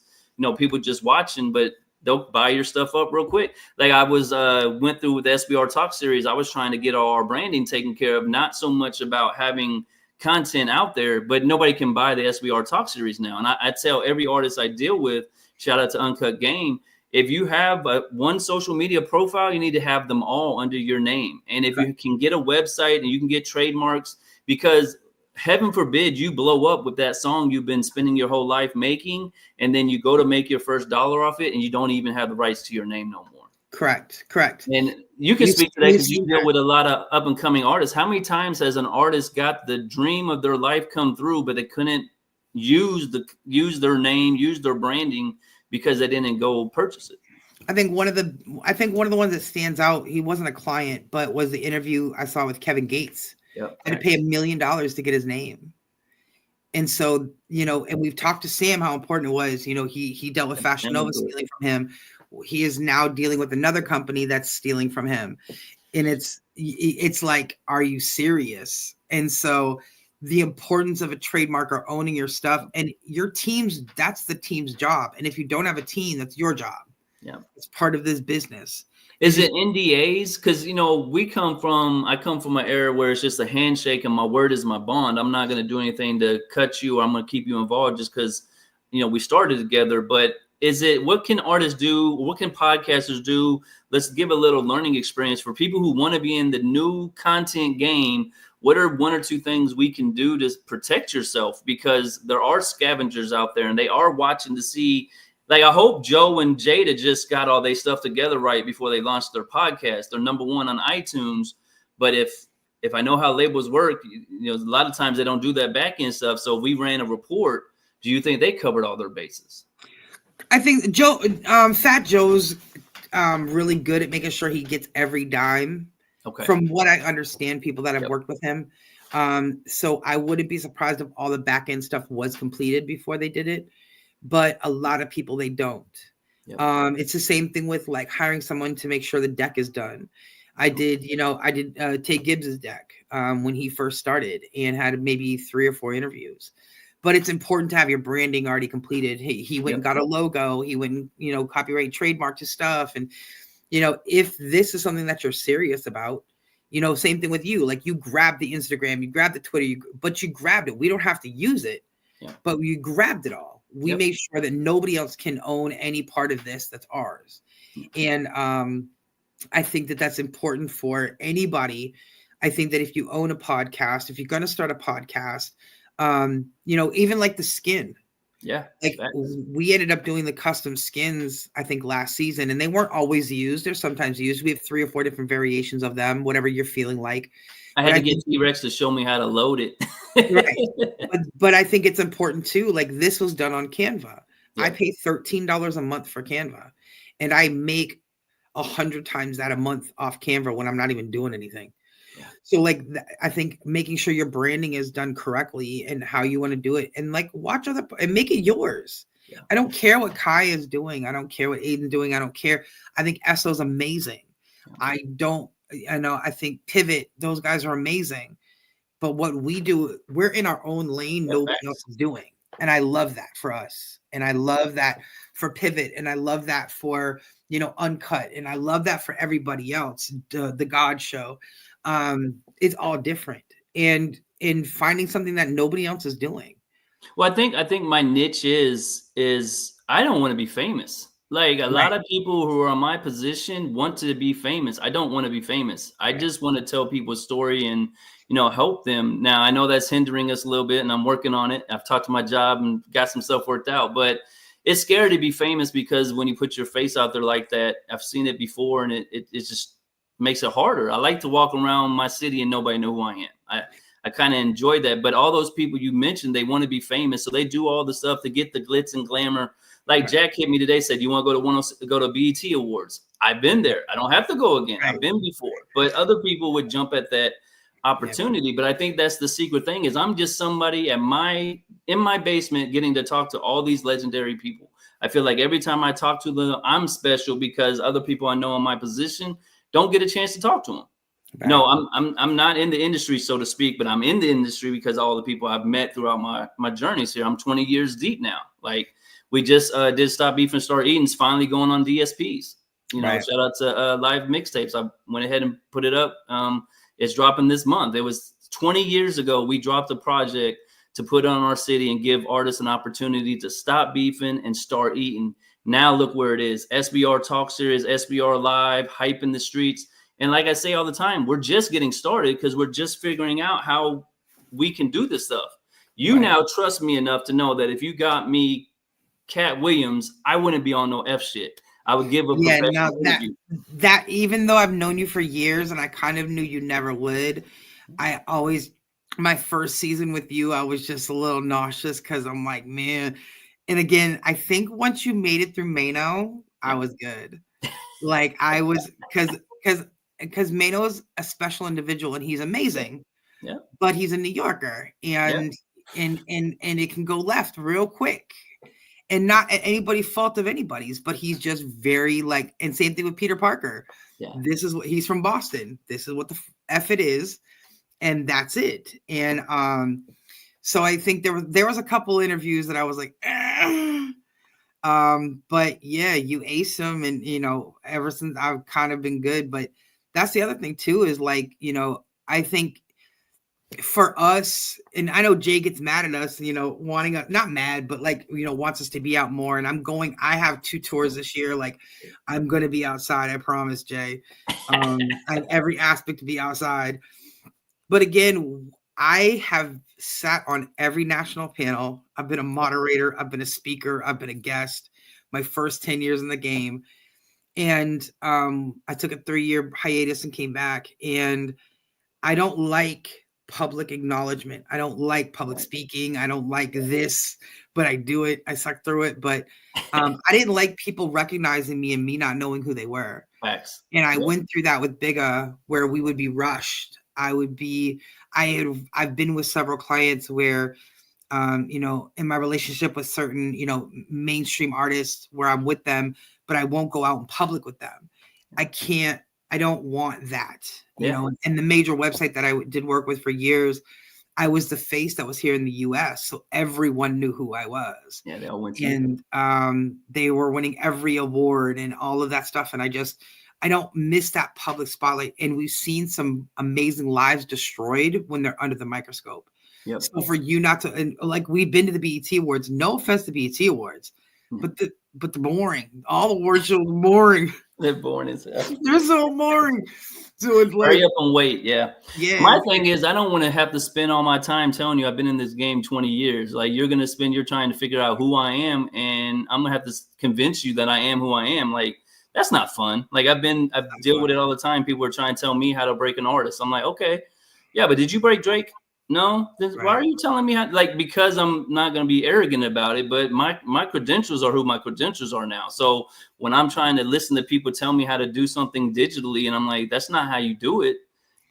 people just watching, but they'll buy your stuff up real quick. Like, I went through the SBR Talk series. I was trying to get all our branding taken care of, not so much about having content out there, but nobody can buy the SBR Talk series now. And I tell every artist I deal with, shout out to Uncut Game, if you have one social media profile, you need to have them all under your name. And if you can get a website and you can get trademarks, because heaven forbid you blow up with that song you've been spending your whole life making, and then you go to make your first dollar off it and you don't even have the rights to your name no more. Correct. And you can speak to that, because you deal with a lot of up and coming artists. How many times has an artist got the dream of their life come through, but they couldn't use their name, use their branding, because they didn't go purchase it? I think one of the ones that stands out, he wasn't a client, but was the interview I saw with Kevin Gates. Yep. Had to pay $1 million to get his name. And so, and we've talked to Sam how important it was. He dealt with Fashion Nova stealing from him. He is now dealing with another company that's stealing from him. and it's like, are you serious? And so the importance of a trademark or owning your stuff and your team's, that's the team's job. And if you don't have a team, that's your job. Yeah. It's part of this business. Is it NDAs? Because I come from an era where it's just a handshake and my word is my bond. I'm not going to do anything to cut you, or I'm going to keep you involved just because we started together. But what can artists do? What can podcasters do? Let's give a little learning experience for people who want to be in the new content game. What are one or two things we can do to protect yourself? Because there are scavengers out there and they are watching to see. Like, I hope Joe and Jada just got all their stuff together right before they launched their podcast. They're number one on iTunes. But if I know how labels work, a lot of times they don't do that back end stuff. So if we ran a report, do you think they covered all their bases? I think Fat Joe's really good at making sure he gets every dime. Okay. From what I understand, people that have worked with him. So I wouldn't be surprised if all the back end stuff was completed before they did it. But a lot of people, they don't. Yep. It's the same thing with like hiring someone to make sure the deck is done. I did Tay Gibbs's deck when he first started and had maybe 3 or 4 interviews. But it's important to have your branding already completed. He went and got a logo. He went and, copyright, trademarked his stuff. And, if this is something that you're serious about, same thing with you. Like, you grabbed the Instagram, you grabbed the Twitter, but you grabbed it. We don't have to use it, but you grabbed it all. We made sure that nobody else can own any part of this that's ours. And I think that that's important for anybody. I think that if you own a podcast, if you're going to start a podcast, even like the skin. Yeah. Like, we ended up doing the custom skins, I think, last season, and they weren't always used. They're sometimes used. We have 3 or 4 different variations of them, whatever you're feeling like. I had to get T-Rex to show me how to load it. Right. But I think it's important too. Like, this was done on Canva. Yeah. I pay $13 a month for Canva, and I make 100 times that a month off Canva when I'm not even doing anything. Yeah. So like, I think making sure your branding is done correctly and how you want to do it, and like watch other and make it yours. Yeah. I don't care what Kai is doing. I don't care what Aiden's doing. I don't care. I think Esso's amazing. Yeah. I think Pivot, those guys are amazing. But what we do, we're in our own lane. Nobody else is doing. And I love that for us. And I love that for Pivot. And I love that for, Uncut. And I love that for everybody else. The God Show. It's all different. And in finding something that nobody else is doing. Well, I think my niche is I don't want to be famous. Like, a lot of people who are in my position want to be famous. I don't want to be famous. I just want to tell people a story and, help them. Now, I know that's hindering us a little bit, and I'm working on it. I've talked to my job and got some stuff worked out, but it's scary to be famous because when you put your face out there like that, I've seen it before, and it just makes it harder. I like to walk around my city and nobody know who I am. I kind of enjoy that. But all those people you mentioned, they want to be famous, so they do all the stuff to get the glitz and glamour. Like, Jack hit me today, said, "You want to go to BET Awards?" I've been there. I don't have to go again. I've been before. But other people would jump at that opportunity. Yeah. But I think that's the secret thing is I'm just somebody in my basement getting to talk to all these legendary people. I feel like every time I talk to them, I'm special because other people I know in my position don't get a chance to talk to them. Right. No, I'm not in the industry, so to speak, but I'm in the industry because all the people I've met throughout my journeys here. I'm 20 years deep now. Like, we just did Stop Beef and Start Eating. It's finally going on DSPs. Shout out to Live Mixtapes. I went ahead and put it up. It's dropping this month. It was 20 years ago we dropped a project to put on our city and give artists an opportunity to stop beefing and start eating. Now look where it is. SBR Talk Series, SBR Live, hype in the streets. And like I say all the time, we're just getting started because we're just figuring out how we can do this stuff. You now trust me enough to know that if you got me Cat Williams, I wouldn't be on no F shit. I would give a professional interview. That even though I've known you for years and I kind of knew you never would, my first season with you, I was just a little nauseous because I'm like, man. And again, I think once you made it through Mano, I was good. Like, I was because Mano's a special individual and he's amazing. Yeah. But he's a New Yorker and it can go left real quick. and not at anybody's fault of anybody's, but he's just very like, and same thing with Peter Parker. Yeah. This is what he's from Boston. This is what the F it is. And that's it. And so I think there was a couple interviews that I was like, but yeah, you ace them, and ever since I've kind of been good. But that's the other thing too, is like, I think for us, and I know Jay gets mad at us, wanting us, not mad, but like, wants us to be out more. And I have 2 tours this year. Like, I'm going to be outside. I promise, Jay. I have every aspect to be outside. But again, I have sat on every national panel. I've been a moderator. I've been a speaker. I've been a guest my first 10 years in the game. And I took a 3-year hiatus and came back. And I don't like public acknowledgement. I don't like public speaking. I don't like this, but I do it. I suck through it. But I didn't like people recognizing me and me not knowing who they were. Facts. And I went through that with Bigga, where we would be rushed. I've been with several clients where, in my relationship with certain, mainstream artists, where I'm with them, but I won't go out in public with them. I don't want that, and the major website that I did work with for years, I was the face that was here in the US. So everyone knew who I was. Yeah, they all went to and they were winning every award and all of that stuff. And I don't miss that public spotlight. And we've seen some amazing lives destroyed when they're under the microscope. Yep. So for you not to, and like, we've been to the BET Awards, no offense to BET Awards, but the boring. All the award shows are boring. They're boring as hell. They're so boring. So it's like, hurry up and wait. Yeah. Yeah. My thing is, I don't want to have to spend all my time telling you I've been in this game 20 years. Like, you're going to spend your time to figure out who I am, and I'm going to have to convince you that I am who I am. Like, that's not fun. Like, I've dealt with it all the time. People are trying to tell me how to break an artist. I'm like, okay, yeah, but did you break Drake? No. Why are you telling me how? Like, because I'm not going to be arrogant about it, but my credentials are who my credentials are now. So when I'm trying to listen to people tell me how to do something digitally, and I'm like, that's not how you do it,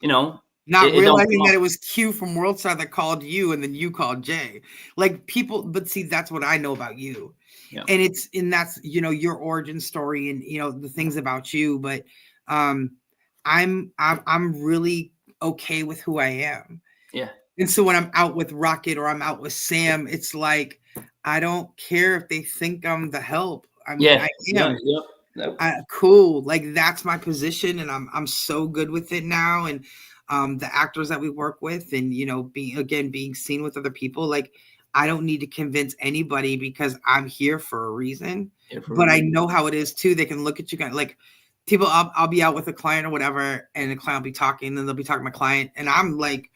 Not realizing that it was Q from Worldside that called you, and then you called Jay. Like, people, but see, that's what I know about you. Yeah. And that's, your origin story and, the things about you. But I'm really okay with who I am. Yeah. And so when I'm out with Rocket or I'm out with Sam, it's like, I don't care if they think I'm the help. I mean, I am. Yep. Cool. Like, that's my position, and I'm so good with it now. And the actors that we work with, and being seen with other people, like, I don't need to convince anybody, because I'm here for a reason. I know how it is too. They can look at you guys like people. I'll be out with a client or whatever, and the client will be talking, and then they'll be talking to my client, and I'm like,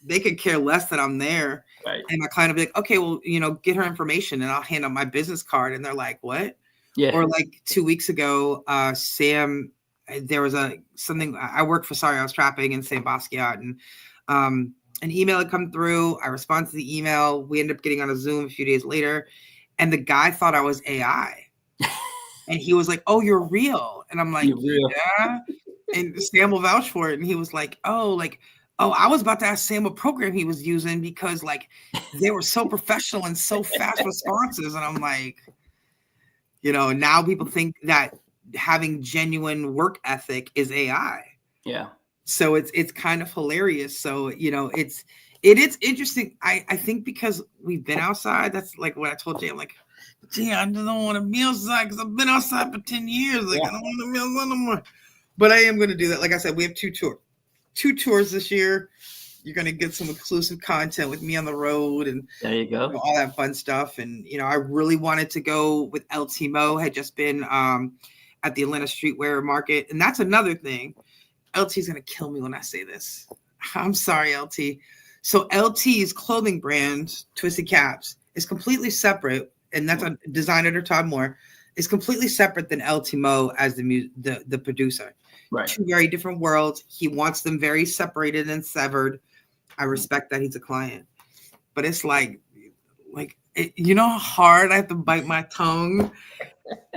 they could care less that I'm there. Right. And my client will be like, okay, well, get her information, and I'll hand them my business card, and they're like, what? Yeah. Or like 2 weeks ago, Sam, there was something I worked for. Sorry, I was trapping in St. Basquiat, and an email had come through. I responded to the email. We ended up getting on a Zoom a few days later, and the guy thought I was AI, and he was like, "Oh, you're real," and I'm like, "Yeah," and Sam will vouch for it, and he was like, "Oh, I was about to ask Sam what program he was using, because like they were so professional and so fast responses," and I'm like, now people think that having genuine work ethic is AI. Yeah. So it's kind of hilarious. So, it is interesting. I think because we've been outside, that's like what I told Jay. I'm like, Jay, I just don't want to be outside, because I've been outside for 10 years. Like, I don't want to be outside no more. But I am going to do that. Like I said, we have 2 tours this year. You're going to get some exclusive content with me on the road, and there you go, all that fun stuff. And, I really wanted to go with LT Mo. Had just been at the Atlanta Streetwear Market. And that's another thing. LT's going to kill me when I say this. I'm sorry, LT. So LT's clothing brand, Twisted Caps, is completely separate. And that's a designer, Todd Moore, is completely separate than LT Mo as the producer. Right. 2 very different worlds. He wants them very separated and severed. I respect that he's a client. But it's like how hard I have to bite my tongue?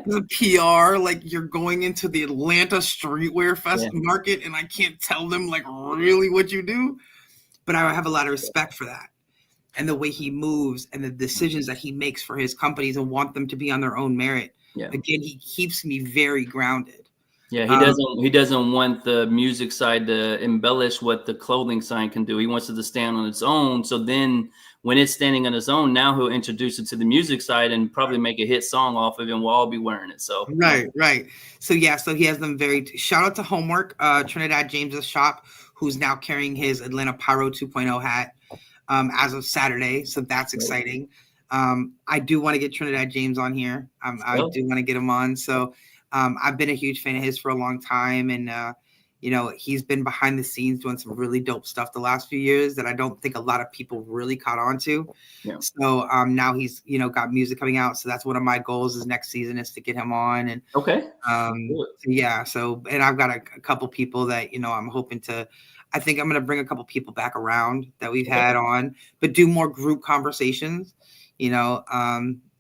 The PR, like, you're going into the Atlanta Streetwear Market, and I can't tell them like really what you do, but I have a lot of respect for that. and the way he moves and the decisions that he makes for his companies and want them to be on their own merit. Yeah. Again, he keeps me very grounded. Yeah, he doesn't want the music side to embellish what the clothing side can do. He wants it to stand on its own. So then when it's standing on its own, now he'll introduce it to the music side and probably make a hit song off of it, and we'll all be wearing it. So right. So yeah, so he has them very shout out to Homework, Trinidad James's shop, who's now carrying his Atlanta Pyro 2.0 hat as of Saturday. So that's exciting. I do want to get Trinidad James on here. I do want to get him on. So I've been a huge fan of his for a long time, and you know, he's been behind the scenes doing some really dope stuff the last few years that I don't think a lot of people really caught on to. Yeah. So now he's, you know, got music coming out. So that's one of my goals is next season is to get him on. And yeah. So, and I've got a couple people that, you know, I'm hoping to, I think I'm going to bring a couple people back around that we've had on, but do more group conversations, you know,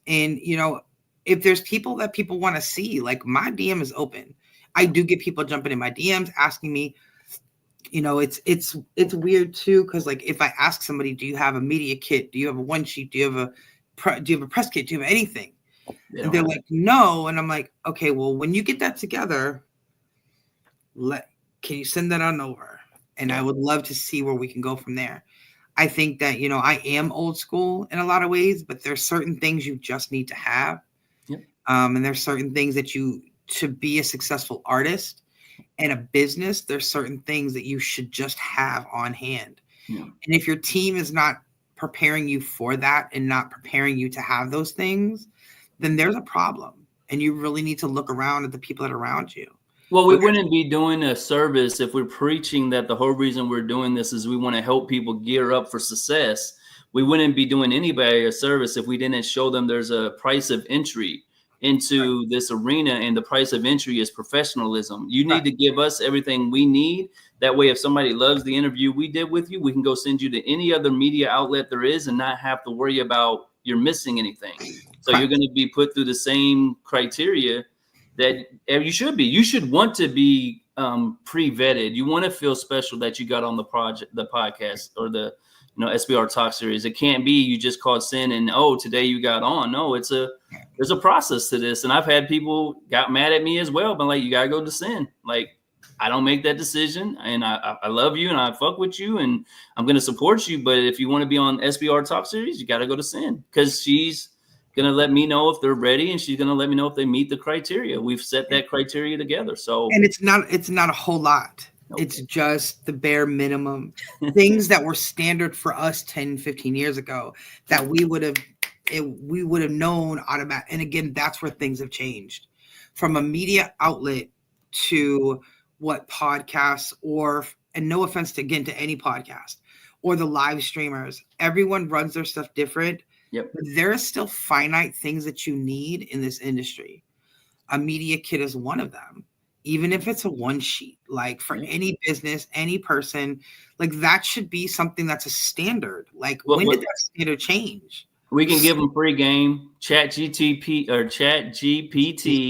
and, you know, if there's people that people want to see, like my DM is open. I do get people jumping in my DMs asking me, you know, it's weird too. Cause like, if I ask somebody, do you have a media kit? Do you have a one sheet? Do you have a press kit? Do you have anything? And they're like, no. And I'm like, okay, well, when you get that together, can you send that on over? And I would love to see where we can go from there. I think that, you know, I am old school in a lot of ways, but there's certain things you just need to have. And there's certain things that to be a successful artist and a business, there's certain things that you should just have on hand. And if your team is not preparing you for that and not preparing you to have those things, then there's a problem. And you really need to look around at the people that are around you. Well, we wouldn't be doing a service if we're preaching that the whole reason we're doing this is we want to help people gear up for success. We wouldn't be doing anybody a service if we didn't show them there's a price of entry into this arena, and the price of entry is professionalism. You need to give us everything we need. That way, if somebody loves the interview we did with you, we can go send you to any other media outlet there is and not have to worry about you're missing anything. So you're going to be put through the same criteria that you should be. You should want to be pre-vetted. You want to feel special that you got on the podcast, or the SBR Talk series. It can't be you just called sin and today you got on. No, there's a process to this. And I've had people got mad at me as well, but like, you gotta go to sin. Like, I don't make that decision, and I love you and I fuck with you and I'm gonna support you. But if you want to be on SBR Talk series, you gotta go to sin, because she's gonna let me know if they're ready, and she's gonna let me know if they meet the criteria. We've set that criteria together. So, and it's not a whole lot. Nope. It's just the bare minimum things that were standard for us 10, 15 years ago that we would have known automatic. And again, that's where things have changed from a media outlet to what podcasts and no offense to any podcast or the live streamers, everyone runs their stuff different. Yep. But there are still finite things that you need in this industry. A media kit is one of them. Even if it's a one sheet, like for any business, any person, like that should be something that's a standard. Like, when did that standard change? We can give them free game. ChatGPT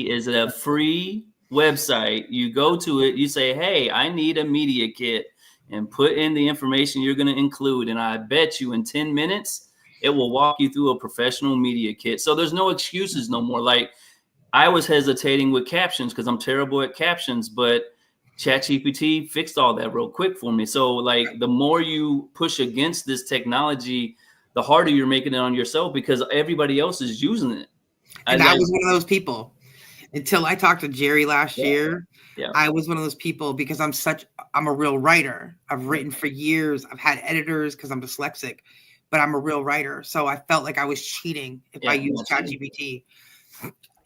is a free website. You go to it, you say, hey, I need a media kit, and put in the information you're going to include. And I bet you in 10 minutes, it will walk you through a professional media kit. So there's no excuses no more. Like, I was hesitating with captions because I'm terrible at captions, but ChatGPT fixed all that real quick for me. So like, the more you push against this technology, the harder you're making it on yourself, because everybody else is using it. And I was one of those people until I talked to Jerry last year. Yeah. I was one of those people because I'm a real writer. I've written for years. I've had editors because I'm dyslexic, but I'm a real writer. So I felt like I was cheating if I used ChatGPT.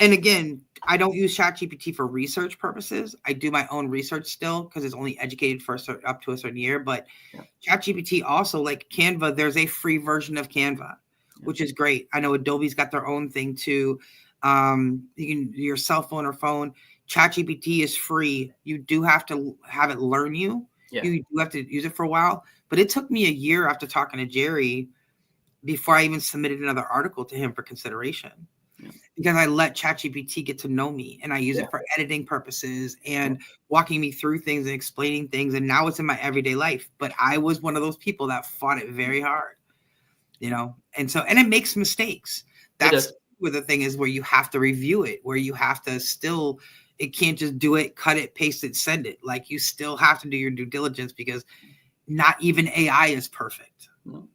And again, I don't use ChatGPT for research purposes. I do my own research still because it's only educated for up to a certain year. But ChatGPT also, like Canva, there's a free version of Canva, which is great. I know Adobe's got their own thing too. You can your cell phone or phone. ChatGPT is free. You do have to have it learn you. Yeah. You do have to use it for a while. But it took me a year after talking to Jerry before I even submitted another article to him for consideration. Because I let ChatGPT get to know me, and I use it for editing purposes and walking me through things and explaining things. And now it's in my everyday life. But I was one of those people that fought it very hard. you know, and it makes mistakes. It That's does. where the thing is, where you have to review it, where you have to still, it can't just do it, cut it, paste it, send it. Like, you still have to do your due diligence, because not even AI is perfect. No.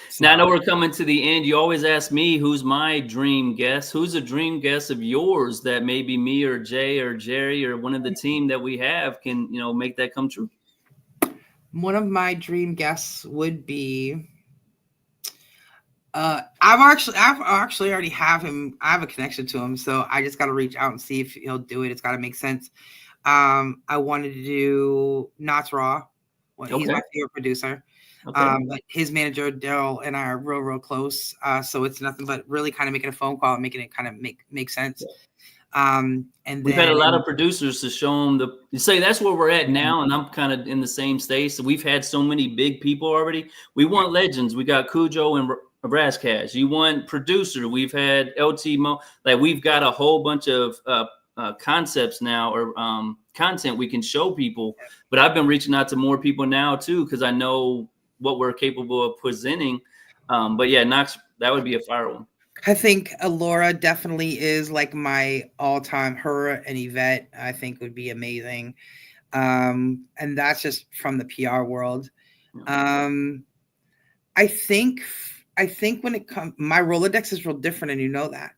So, Now I know we're coming to the end. You always ask me who's my dream guest. Who's a dream guest of yours that maybe me or Jay or Jerry or one of the team that we have can, you know, make that come true? one of my dream guests would be, I've actually already have him. I have a connection to him, so I just got to reach out and see if he'll do it. It's got to make sense. I wanted to do Knots Raw. Well, he's Okay. my favorite producer. Okay. But his manager Daryl and I are real close. So it's nothing but really kind of making a phone call and making it kind of make sense. And We've had a then lot of producers to show them you say that's where we're at now, and I'm kind of in the same state. So we've had so many big people already. We want legends. We got Cujo and Razzcash. You want producer. We've had LT Mo. Like, we've got a whole bunch of concepts now, or content we can show people. But I've been reaching out to more people now too, because I know what we're capable of presenting. But yeah, Knox, that would be a fire one. I think Alora definitely is like my all-time. Her and Yvette, I think, would be amazing. And that's just from the PR world. Um, I think when it comes, my Rolodex is real different, and you know that.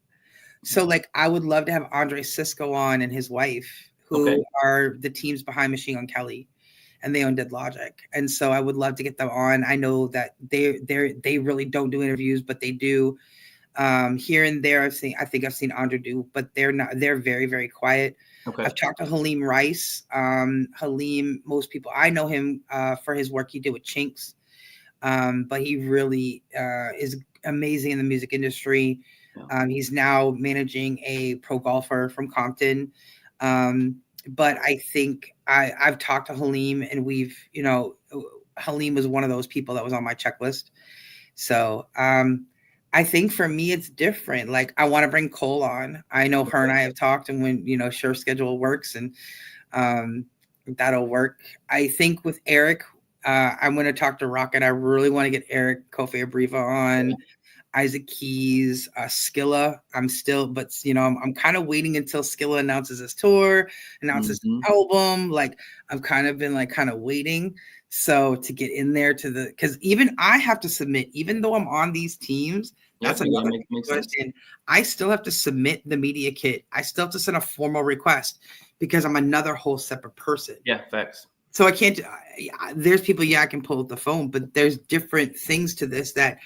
So, like, I would love to have Andre Sisco on and his wife, who are the teams behind Machine Gun Kelly, and they own Dead Logic. And so I would love to get them on. I know that they really don't do interviews, but they do. Here and there, I think I've seen Andre do, but they're very, very quiet. Okay. I've talked to Halim Rice. Halim, most people, I know him for his work he did with Chinks. But he really is amazing in the music industry. He's now managing a pro golfer from Compton. But I think I've talked to Halim, and Halim was one of those people that was on my checklist. So I think for me, it's different. Like, I want to bring Cole on. I know her and I have talked, and when, sure, schedule works, and that'll work. I think with Eric, I'm going to talk to Rocket. I really want to get Eric Kofi Abriva on, Isaac Keys, Skilla. I'm kind of waiting until Skilla announces his tour, announces his album. Like, I've kind of been waiting. So to get in there because even I have to submit, even though I'm on these teams, that's another question. I still have to submit the media kit. I still have to send a formal request, because I'm another whole separate person. Yeah, facts. So I can't, there's people, I can pull up the phone, but there's different things to this that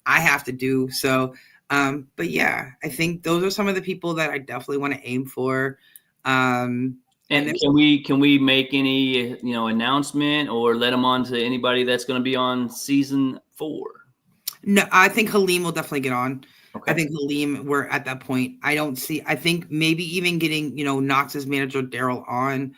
I have to do. So, but yeah, I think those are some of the people that I definitely want to aim for. And can we make any, announcement or let them on to anybody that's going to be on season 4? No, I think Halim will definitely get on. Okay. I think Halim, we're at that point. I think maybe even getting, Knox's manager Daryl on.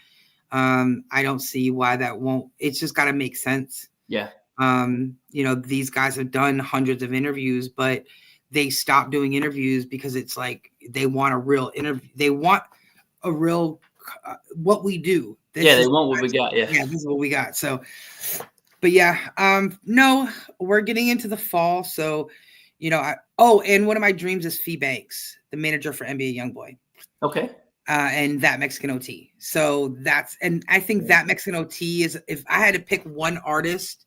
I don't see why that won't. It's just got to make sense. Yeah. These guys have done hundreds of interviews, but they stopped doing interviews because it's like they want a real interview. They want a real what we do. They want what we got. Yeah, this is what we got. So, but yeah, no, we're getting into the fall, so and one of my dreams is Fee Banks, the manager for NBA YoungBoy. Okay. And That Mexican OT. So I think That Mexican OT is, if I had to pick one artist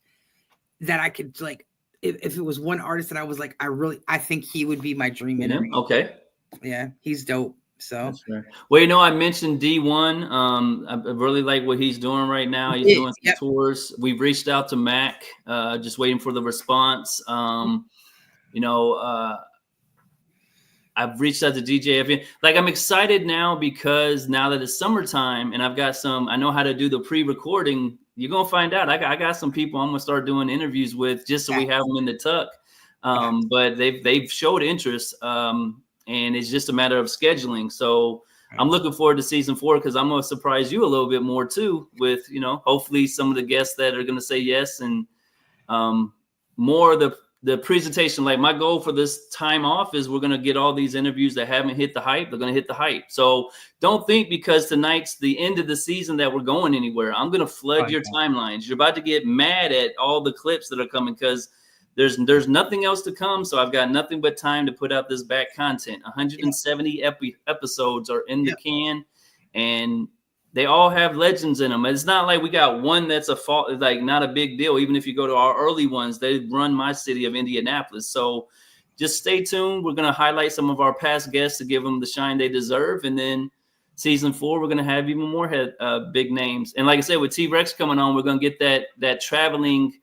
that I could, like, if it was one artist that I was like, I think he would be my dream interview. Okay. Yeah, he's dope. So, well, I mentioned D1. I really like what he's doing right now. He's doing some tours. We've reached out to Mac, just waiting for the response. I've reached out to DJ. Like, I'm excited now, because now that it's summertime and I've got I know how to do the pre-recording. You're going to find out. I got some people I'm going to start doing interviews with, just so we have them in the tuck. But they've showed interest. And it's just a matter of scheduling. So I'm looking forward to season 4, because I'm going to surprise you a little bit more too, with, hopefully some of the guests that are going to say yes, and more of the presentation. Like, my goal for this time off is we're going to get all these interviews that haven't hit the hype. They're going to hit the hype. So don't think because tonight's the end of the season that we're going anywhere. I'm going to flood your timelines. You're about to get mad at all the clips that are coming, because there's nothing else to come. So I've got nothing but time to put out this back content. 170 episodes are in the can, and they all have legends in them. It's not like we got one that's like not a big deal. Even if you go to our early ones, they run my city of Indianapolis. So just stay tuned. We're going to highlight some of our past guests to give them the shine they deserve. And then season 4, we're going to have even more big names. And like I said, with T-Rex coming on, we're going to get that traveling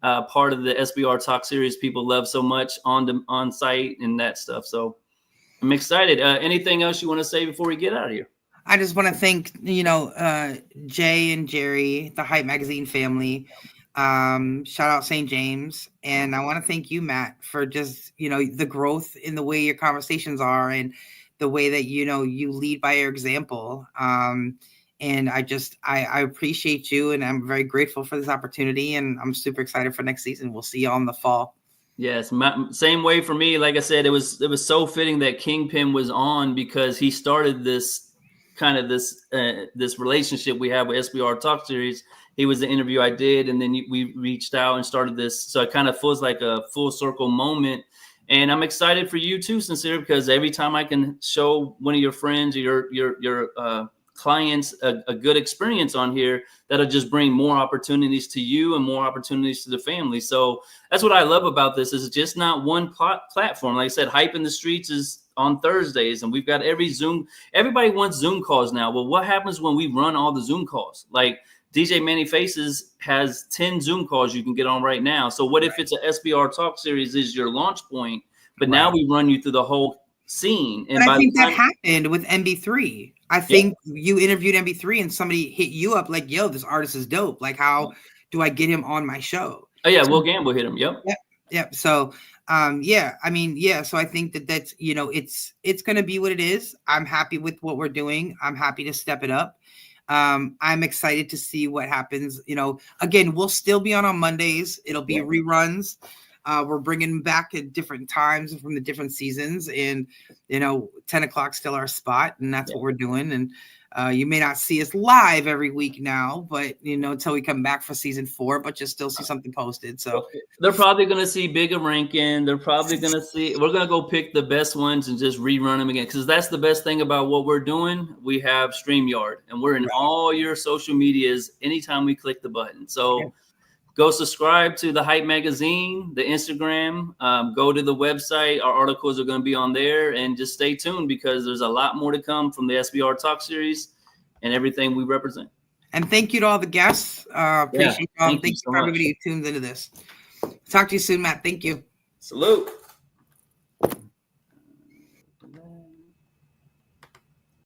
part of the SBR Talk series people love so much on site and that stuff. So I'm excited. Anything else you want to say before we get out of here? I just want to thank, Jay and Jerry, the Hype Magazine family. Shout out St. James. And I want to thank you, Matt, for just, the growth in the way your conversations are and the way that, you lead by your example. And I appreciate you, and I'm very grateful for this opportunity, and I'm super excited for next season. We'll see you all in the fall. Yes, same way for me. Like I said, it was so fitting that Kingpin was on, because he started this relationship we have with SBR Talk Series. He was the interview I did, and then we reached out and started this. So it kind of feels like a full circle moment. And I'm excited for you too, Sincere, because every time I can show one of your friends or your clients a good experience on here, that'll just bring more opportunities to you and more opportunities to the family. So that's what I love about this, is it's just not one platform. Like I said, Hype in the Streets is on Thursdays, and we've got everybody wants Zoom calls now. Well, what happens when we run all the Zoom calls? Like DJ Manny Faces has 10 Zoom calls you can get on right now. So what if it's a SBR Talk series is your launch point, but now we run you through the whole scene. And I think that happened with MB3. I think you interviewed MB3 and somebody hit you up like, yo, this artist is dope. Like, how do I get him on my show? Oh yeah, Will Gamble hit him. Yep. So so I think that's, it's going to be what it is. I'm happy with what we're doing. I'm happy to step it up. I'm excited to see what happens. Again, we'll still be on Mondays. It'll be reruns. We're bringing back at different times from the different seasons, and 10 o'clock still our spot, and that's what we're doing. And you may not see us live every week now, but until we come back for season 4, but you'll still see something posted. So they're probably going to see bigger ranking. They're probably going to see, we're going to go pick the best ones and just rerun them again, because that's the best thing about what we're doing. We have StreamYard, and we're in all your social medias anytime we click the button. So go subscribe to the Hype Magazine, the Instagram, go to the website. Our articles are going to be on there, and just stay tuned, because there's a lot more to come from the SBR Talk series and everything we represent. And thank you to all the guests. Appreciate y'all. Thank you for everybody who tunes into this. Talk to you soon, Matt. Thank you. Salute.